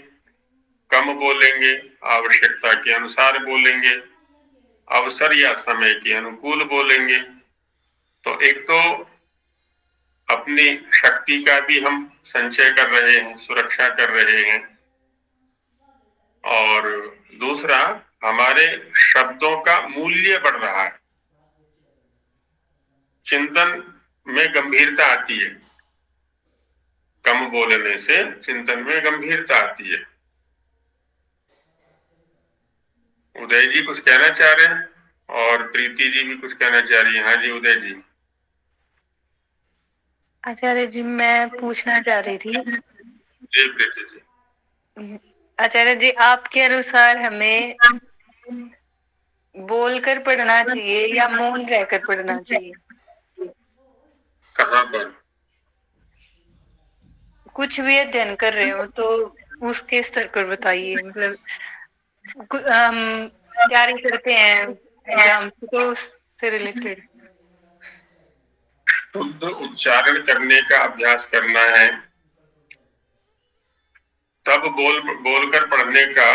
कम बोलेंगे, आवश्यकता के अनुसार बोलेंगे, अवसर या समय के अनुकूल बोलेंगे, तो एक तो अपनी शक्ति का भी हम संचय कर रहे हैं, सुरक्षा कर रहे हैं, और दूसरा हमारे शब्दों का मूल्य बढ़ रहा है। चिंतन में गंभीरता आती है, कम बोलने से चिंतन में गंभीरता आती है। उदय जी कुछ कहना चाह रहे हैं और प्रीति जी भी कुछ कहना चाह रही है। हाँ जी उदय जी। आचार्य जी मैं पूछना चाह रही थी। जी प्रीति जी। आचार्य जी आपके अनुसार हमें बोलकर पढ़ना चाहिए या मौन रहकर पढ़ना चाहिए? कहाँ पर? कुछ भी अध्ययन कर रहे हो तो उसके स्तर पर बताइए। मतलब हम तैयारी करते हैं एग्जाम तो उससे रिलेटेड। शुद्ध उच्चारण करने का अभ्यास करना है, तब बोलकर पढ़ने का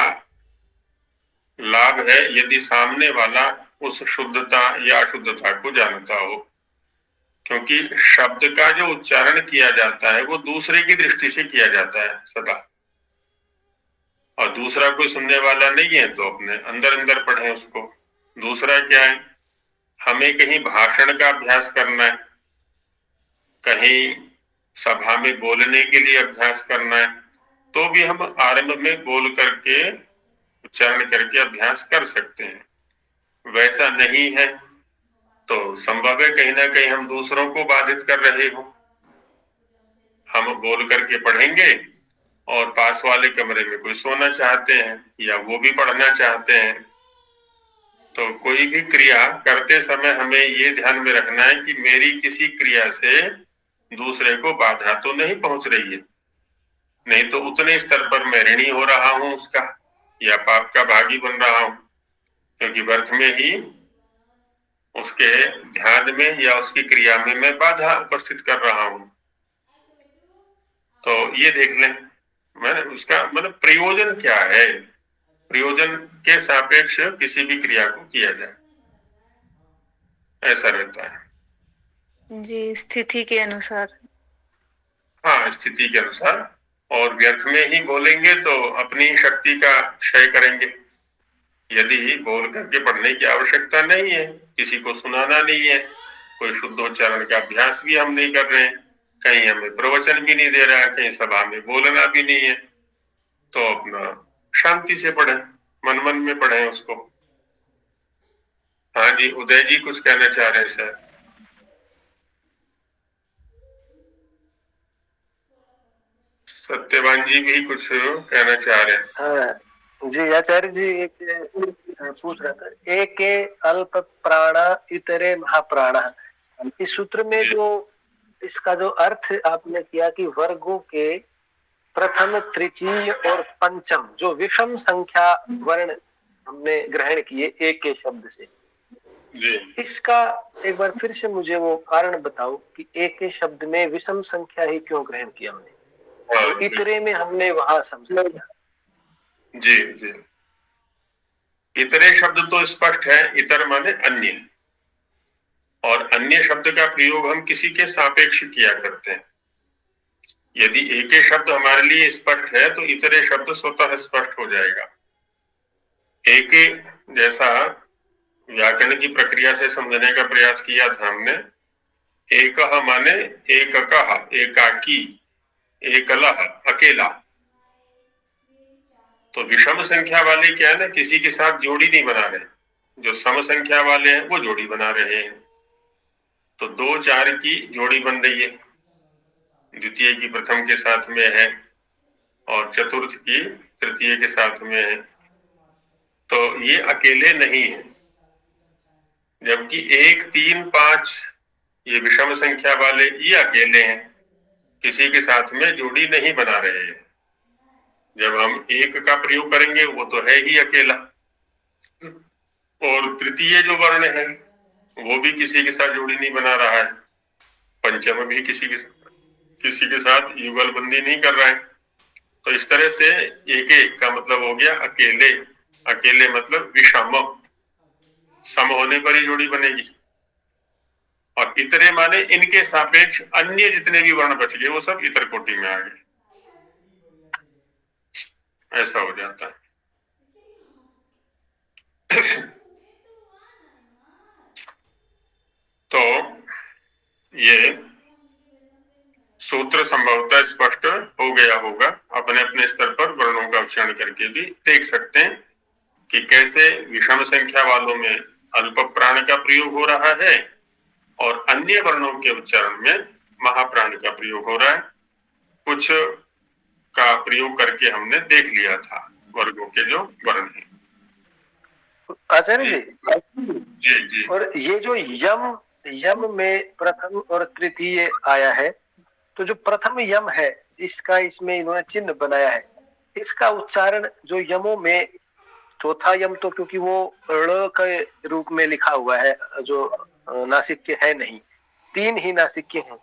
लाभ है यदि सामने वाला उस शुद्धता या अशुद्धता को जानता हो। क्योंकि शब्द का जो उच्चारण किया जाता है वो दूसरे की दृष्टि से किया जाता है सदा, और दूसरा कोई सुनने वाला नहीं है तो अपने अंदर अंदर पढ़े उसको। दूसरा क्या है, हमें कहीं भाषण का अभ्यास करना है, कहीं सभा में बोलने के लिए अभ्यास करना है, तो भी हम आरंभ में बोल करके उच्चारण करके अभ्यास कर सकते हैं। वैसा नहीं है तो संभव है कहीं ना कहीं हम दूसरों को बाधित कर रहे हो। हम बोल करके पढ़ेंगे और पास वाले कमरे में कोई सोना चाहते हैं या वो भी पढ़ना चाहते हैं, तो कोई भी क्रिया करते समय हमें ये ध्यान में रखना है कि मेरी किसी क्रिया से दूसरे को बाधा तो नहीं पहुंच रही है, नहीं तो उतने स्तर पर मैं ऋणी हो रहा हूं उसका या पाप का भागी बन रहा हूं, क्योंकि व्यर्थ में ही उसके ध्यान में या उसकी क्रिया में मैं बाधा उपस्थित कर रहा हूं। तो ये देख लें, मैंने उसका मतलब प्रयोजन क्या है, प्रयोजन के सापेक्ष किसी भी क्रिया को किया जाए, ऐसा रहता है जी स्थिति के अनुसार। हाँ स्थिति के अनुसार। और व्यर्थ में ही बोलेंगे तो अपनी शक्ति का क्षय करेंगे। यदि बोल करके पढ़ने की आवश्यकता नहीं है, किसी को सुनाना नहीं है, कोई शुद्धोच्चारण का अभ्यास भी हम नहीं कर रहे हैं, कहीं हमें प्रवचन भी नहीं दे रहा है, कहीं सभा में बोलना भी नहीं है, तो अपना शांति से पढ़ें, मन मन में पढ़ें उसको। हाँ जी, उदय जी कुछ कहना चाह रहे हैं सर। सत्यवान जी भी कुछ कहना चाह रहे हैं। हाँ जी आचार्य जी, एक पूछ रहा था, एक अल्प प्राणा इतरे महाप्राणा, इस सूत्र में जो इसका जो अर्थ आपने किया कि वर्गों के प्रथम, तृतीय और पंचम जो विषम संख्या वर्ण हमने ग्रहण किए एक के शब्द से, जी। इसका एक बार फिर से मुझे वो कारण बताओ कि एक के शब्द में विषम संख्या ही क्यों ग्रहण किया हमने, और इतरे में हमने वहां समझा। जी जी, इतरे शब्द तो स्पष्ट है, इतर माने अन्य, और अन्य शब्द का प्रयोग हम किसी के सापेक्ष किया करते हैं। यदि एक ही शब्द हमारे लिए स्पष्ट है तो इतरे शब्द स्वतः स्पष्ट हो जाएगा। एक जैसा व्याकरण की प्रक्रिया से समझने का प्रयास किया था हमने, एक माने एककः, एकाकी, एकलः, अकेला। तो विषम संख्या वाले क्या है ना, किसी के साथ जोड़ी नहीं बना रहे, जो सम संख्या वाले हैं वो जोड़ी बना रहे हैं। तो 2 4 की जोड़ी बन रही है, द्वितीय की प्रथम के साथ में है और चतुर्थ की तृतीय के साथ में है, तो ये अकेले नहीं है। जबकि 1 3 5 ये विषम संख्या वाले ये अकेले हैं, किसी के साथ में जोड़ी नहीं बना रहे हैं। जब हम एक का प्रयोग करेंगे वो तो है ही अकेला, और तृतीय जो वर्ण है वो भी किसी के साथ जोड़ी नहीं बना रहा है, पंचम भी किसी के साथ युगल बंदी नहीं कर रहा है। तो इस तरह से एक एक का मतलब हो गया अकेले, अकेले मतलब विषम, सम होने पर ही जोड़ी बनेगी। और इतरे माने इनके सापेक्ष अन्य जितने भी वर्ण बच गए वो सब इतर कोटि में आ गए, ऐसा हो जाता है। तो ये सूत्र संभवतः स्पष्ट हो गया होगा। अपने अपने स्तर पर वर्णों का उच्चारण करके भी देख सकते हैं कि कैसे विषम संख्या वालों में अल्प प्राण का प्रयोग हो रहा है और अन्य वर्णों के उच्चारण में महाप्राण का प्रयोग हो रहा है। कुछ का प्रयोग करके हमने देख लिया था वर्गों के जो वर्ण हैं। आचार्य जी जी, और ये जो यम, यम में प्रथम और तृतीय आया है, तो जो प्रथम यम है इसका इसमें इन्होंने चिन्ह बनाया है, इसका उच्चारण जो यमों में, चौथा यम तो क्योंकि वो ळ के रूप में लिखा हुआ है, जो नासिक्य है नहीं, 3 ही नासिक्य हैं,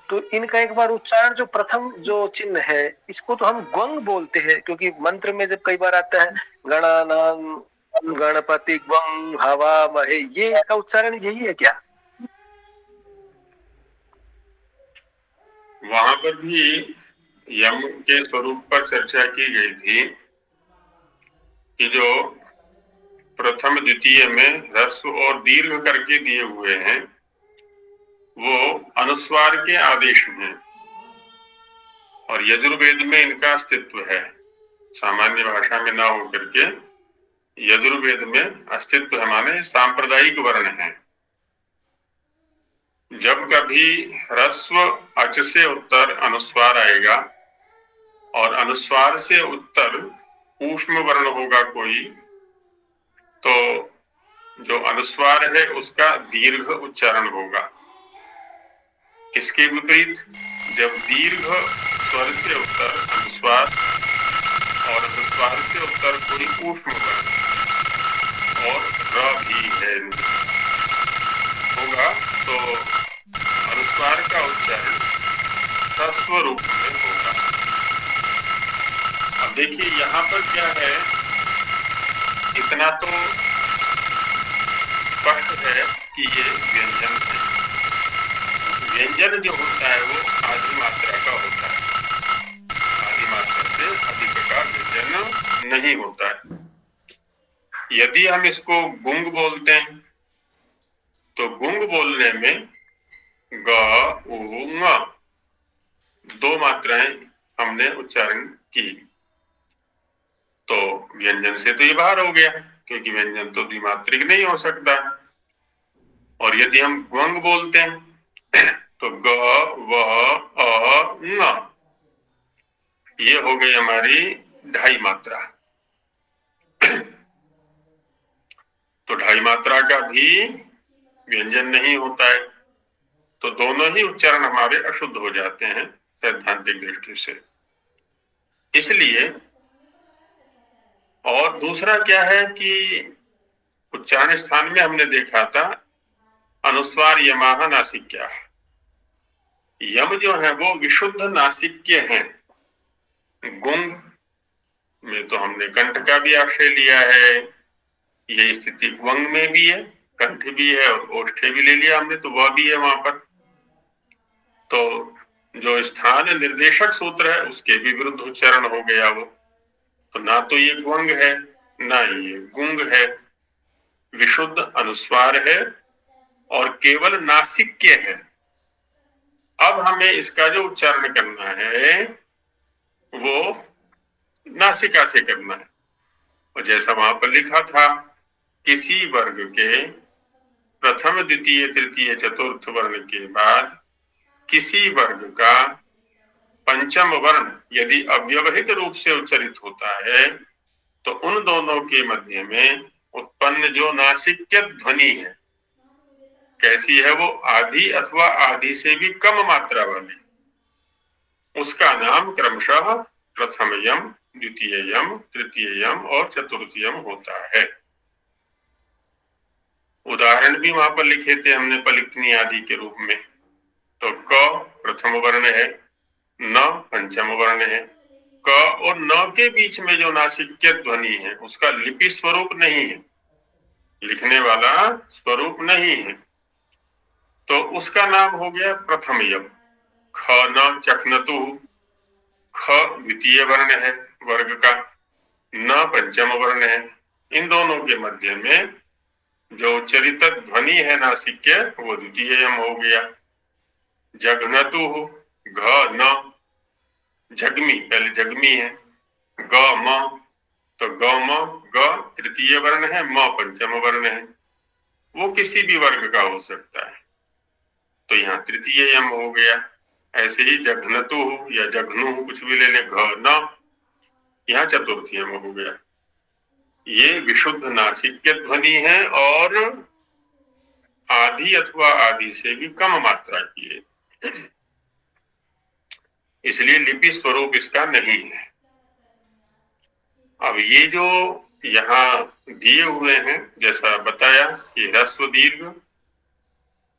तो इनका एक बार उच्चारण जो प्रथम जो चिन्ह है इसको तो हम ग्वंग बोलते हैं, क्योंकि मंत्र में जब कई बार आता है गणानाम गणपति ग्वंग हवा महे, ये इसका उच्चारण यही है क्या? वहां पर भी यम के स्वरूप पर चर्चा की गई थी कि जो प्रथम द्वितीय में ह्रस्व और दीर्घ करके दिए हुए हैं वो अनुस्वार के आदेश हैं, और यजुर्वेद में इनका अस्तित्व है, सामान्य भाषा में ना होकर के यजुर्वेद में अस्तित्व है, माने सांप्रदायिक वर्ण है। जब कभी ह्रस्व अच से उत्तर अनुस्वार आएगा और अनुस्वार से उत्तर ऊष्म वर्ण होगा कोई, तो जो अनुस्वार है उसका दीर्घ उच्चारण होगा। इसके विपरीत जब दीर्घ स्वर से उत्तर अनुस्वार और अनुस्वार से उत्तर कोई ऊष्म वर्ण और र भी है होगा, तो अनुस्वार का उच्चारण ह्रस्व रूप में होगा। अब देखिए यहाँ पर क्या है, इतना तो स्पष्ट है कि ये व्यंजन है। व्यंजन जो होता है वो आदि मात्रा का होता है, आदि मात्रा से अधिक का व्यंजन नहीं होता है। यदि हम इसको गुंग बोलते हैं तो गुंग बोलने में ग उ ङ 2 मात्राएं हमने उच्चारण की, तो व्यंजन से तो ये बाहर हो गया, क्योंकि व्यंजन तो द्विमात्रिक नहीं हो सकता। और यदि हम ग्वंग बोलते हैं तो ग, व, अ, न, ये हो गई हमारी ढाई मात्रा। तो ढाई मात्रा का भी व्यंजन नहीं होता है, तो दोनों ही उच्चारण हमारे अशुद्ध हो जाते हैं सैद्धांतिक दृष्टि से। इसलिए और दूसरा क्या है कि उच्चारण स्थान में हमने देखा था अनुस्वार यमाह नासिक्या। यम जो है वो विशुद्ध नासिक्य हैं। गुंग में तो हमने कंठ का भी आश्रय लिया है, ये स्थिति ग्वंग में भी है, कंठ भी है और ओष्ठे भी ले लिया हमने, तो वह भी है वहां पर। तो जो स्थान निर्देशक सूत्र है उसके भी विरुद्ध उच्चारण हो गया वो। तो ना तो ये ग्वंग है ना ये गुंग है, विशुद्ध अनुस्वार है और केवल नासिक्य है। अब हमें इसका जो उच्चारण करना है वो नासिका से करना है। और जैसा वहां पर लिखा था, किसी वर्ग के प्रथम द्वितीय तृतीय चतुर्थ वर्ण के बाद किसी वर्ग का पंचम वर्ण यदि अव्यवहित रूप से उच्चरित होता है तो उन दोनों के मध्य में उत्पन्न जो नासिक्य ध्वनि है, कैसी है वो? आधी अथवा आधी से भी कम मात्रा वाली, उसका नाम क्रमशः प्रथम यम, द्वितीय यम, तृतीय यम और चतुर्थ यम होता है। उदाहरण भी वहां पर लिखे थे हमने पलिक्तनी आदि के रूप में। तो क प्रथम वर्ण है, न पंचम वर्ण है। क और न के बीच में जो नासिक्य ध्वनि है उसका लिपि स्वरूप नहीं है, लिखने वाला स्वरूप नहीं है, तो उसका नाम हो गया प्रथम यम। ख न चखनतु, ख द्वितीय वर्ण है वर्ग का, न पंचम वर्ण है। इन दोनों के मध्य में जो उच्चरित ध्वनि है नासिक्य, वो द्वितीय यम हो गया। जघनतु, घ न, झगमी पहले झगमी है, ग म, तो ग म, ग तृतीय वर्ण है, म पंचम वर्ण है, वो किसी भी वर्ग का हो सकता है, तो यहाँ तृतीय यम हो गया। ऐसे ही जघनतु या जघनु कुछ भी ले ले, घ न, यहाँ चतुर्थ यम हो गया। ये विशुद्ध नासिक्य ध्वनि है और आधी अथवा आधी से भी कम मात्रा की है, इसलिए लिपि स्वरूप इसका नहीं है। अब ये जो यहाँ दिए हुए हैं, जैसा बताया कि ह्रस्व दीर्घ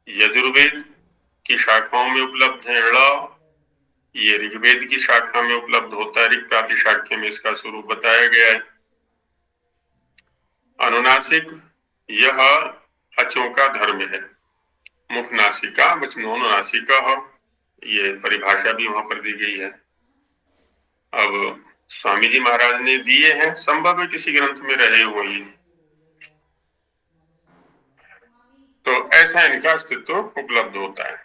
यजुर्वेद की शाखाओं में उपलब्ध है, ळ ये ऋग्वेद की शाखा में उपलब्ध होता है, ऋग प्रातिशाख्य में इसका स्वरूप बताया गया है। अनुनासिक यह अचों का धर्म है, मुख नासिका वचनोनुनासिका, ये परिभाषा भी वहां पर दी गई है। अब स्वामी जी महाराज ने दिए हैं, संभव है किसी ग्रंथ में रहे हुए, तो ऐसा इनका अस्तित्व उपलब्ध होता है।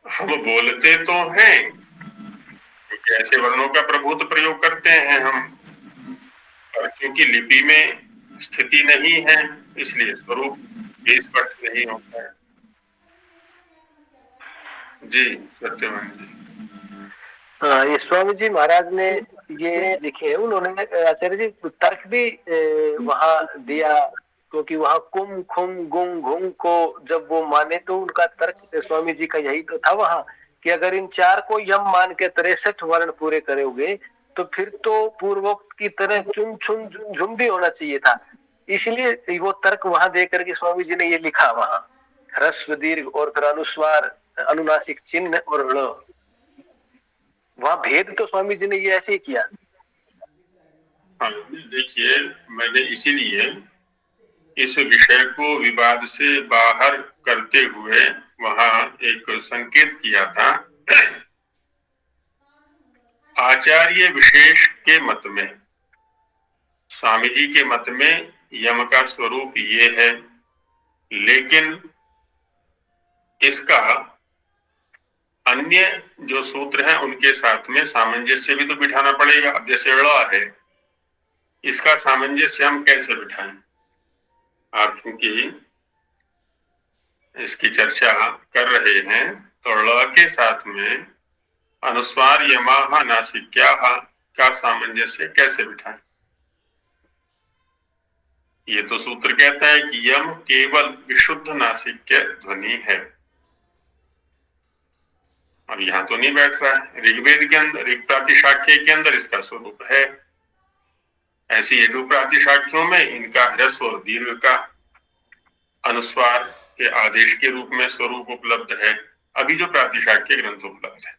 हम बोलते तो हैं क्योंकि ऐसे वर्णों का प्रभुत्व प्रयोग करते हैं हम, और क्योंकि लिपि में स्थिति नहीं है इसलिए स्वरूप भी स्पष्ट नहीं होता है। जी सत्यवान जी। ये स्वामी जी महाराज ने ये लिखे हैं, उन्होंने आचार्य जी तर्क भी वहां दिया, क्योंकि वहां कुम खुम गुंग घुंग को जब वो माने तो उनका तर्क स्वामी जी का यही तो था वहां, कि अगर इन चार को यम मान के 63 वर्ण पूरे करोगे तो फिर तो पूर्वोक्त की तरह चुन छुन झुम भी होना चाहिए था। इसलिए वो तर्क वहां दे करके स्वामी जी ने ये लिखा वहां, ह्रस्व दीर्घ और फिर अनुस्वार अनुनासिक चिन्ह और ळ, वहां भेद तो स्वामी जी ने ये ऐसे ही किया। हाँ देखिए, मैंने इसीलिए इस विषय को विवाद से बाहर करते हुए वहां एक संकेत किया था। आचार्य विशेष के मत में, स्वामी जी के मत में यम का स्वरूप ये है, लेकिन इसका अन्य जो सूत्र हैं उनके साथ में सामंजस्य भी तो बिठाना पड़ेगा। अब जैसे ड़ है, इसका सामंजस्य हम कैसे बिठाएं? आप चूंकि इसकी चर्चा कर रहे हैं तो ळ के साथ में अनुस्वार यमाह नासिक्याः का सामंजस्य कैसे बिठाएं? ये तो सूत्र कहता है कि यम केवल विशुद्ध नासिक्य ध्वनि है। अब यहां तो नहीं बैठ रहा है। ऋग्वेद के अंदर, ऋग प्रातिशाख्य के अंदर इसका स्वरूप है। ऐसे यजु प्रातिशाख्यों में इनका ह्रस्व और दीर्घ का अनुस्वार के आदेश के रूप में स्वरूप उपलब्ध है। अभी जो प्रातिशाख्य ग्रंथ उपलब्ध है।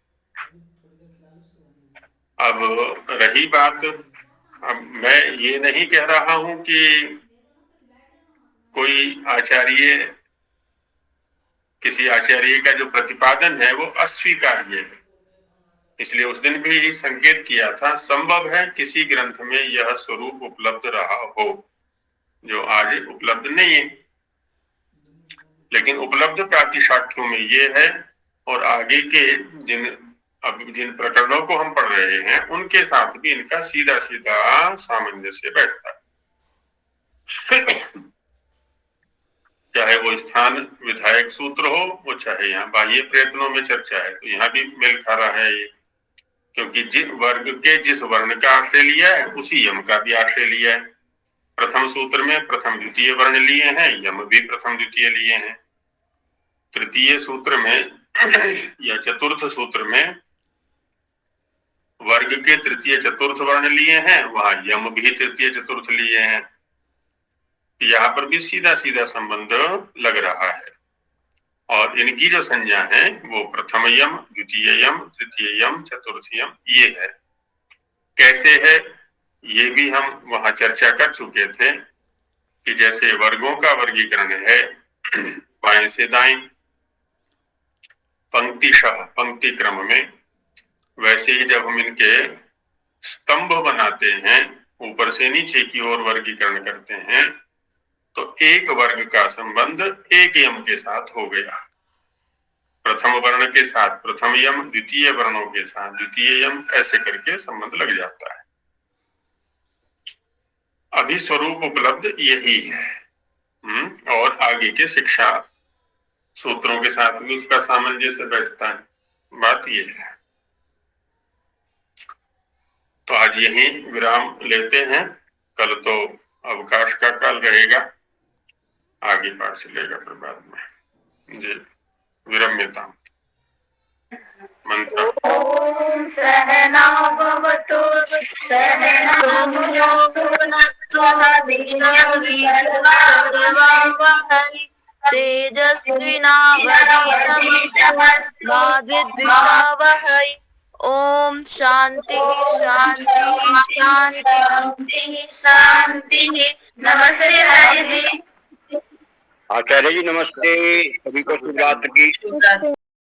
अब रही बात, अब मैं ये नहीं कह रहा हूं कि कोई आचार्य, किसी आचार्य का जो प्रतिपादन है वो अस्वीकार्य है। इसलिए उस दिन भी संकेत किया था, संभव है किसी ग्रंथ में यह स्वरूप उपलब्ध रहा हो जो आज उपलब्ध नहीं है, लेकिन उपलब्ध प्रातिशाख्यों में ये है। और आगे के जिन प्रकरणों को हम पढ़ रहे हैं उनके साथ भी इनका सीधा सीधा सामंजस्य बैठता है। चाहे वो स्थान विधायक सूत्र हो, वो चाहे यहाँ बाह्य प्रयत्नों में चर्चा है, तो यहाँ भी मेल खा रहा है ये, क्योंकि जिस वर्ग के जिस वर्ण का आश्रय लिया है उसी यम का भी आश्रय लिया है। प्रथम सूत्र में प्रथम द्वितीय वर्ण लिए हैं, यम भी प्रथम द्वितीय लिए हैं। तृतीय सूत्र में या चतुर्थ सूत्र में वर्ग के तृतीय चतुर्थ वर्ण लिए हैं, वहां यम भी तृतीय चतुर्थ लिए हैं। यहाँ पर भी सीधा सीधा संबंध लग रहा है। और इनकी जो संज्ञा है वो प्रथम यम, द्वितीय यम, तृतीय यम, चतुर्थ यम ये है। कैसे है ये भी हम वहां चर्चा कर चुके थे कि जैसे वर्गों का वर्गीकरण है बाएं से दाएं पंक्तिशः पंक्ति क्रम में, वैसे ही जब हम इनके स्तंभ बनाते हैं, ऊपर से नीचे की ओर वर्गीकरण करते हैं, तो एक वर्ग का संबंध एक यम के साथ हो गया। प्रथम वर्ण के साथ प्रथम यम, द्वितीय वर्णों के साथ द्वितीय यम, ऐसे करके संबंध लग जाता है। अभी स्वरूप उपलब्ध यही है। और आगे के शिक्षा सूत्रों के साथ भी उसका सामंजस्य बैठता है। बात ये है। तो आज यही विराम लेते हैं। कल तो अवकाश का काल रहेगा, आगे पाठ चलेगा फिर बाद में। जी विरम्यता मंत्र। ओम सहना भवतु सहनौ भुनक्तु विद्यावहै तेजस्विनावधीतमस्तु मा विद्विषावहै। ओम शांति शांति शांति शांति। नमस्ते हरि जी। आचार्य जी नमस्ते, सभी को शुभ रात्रि।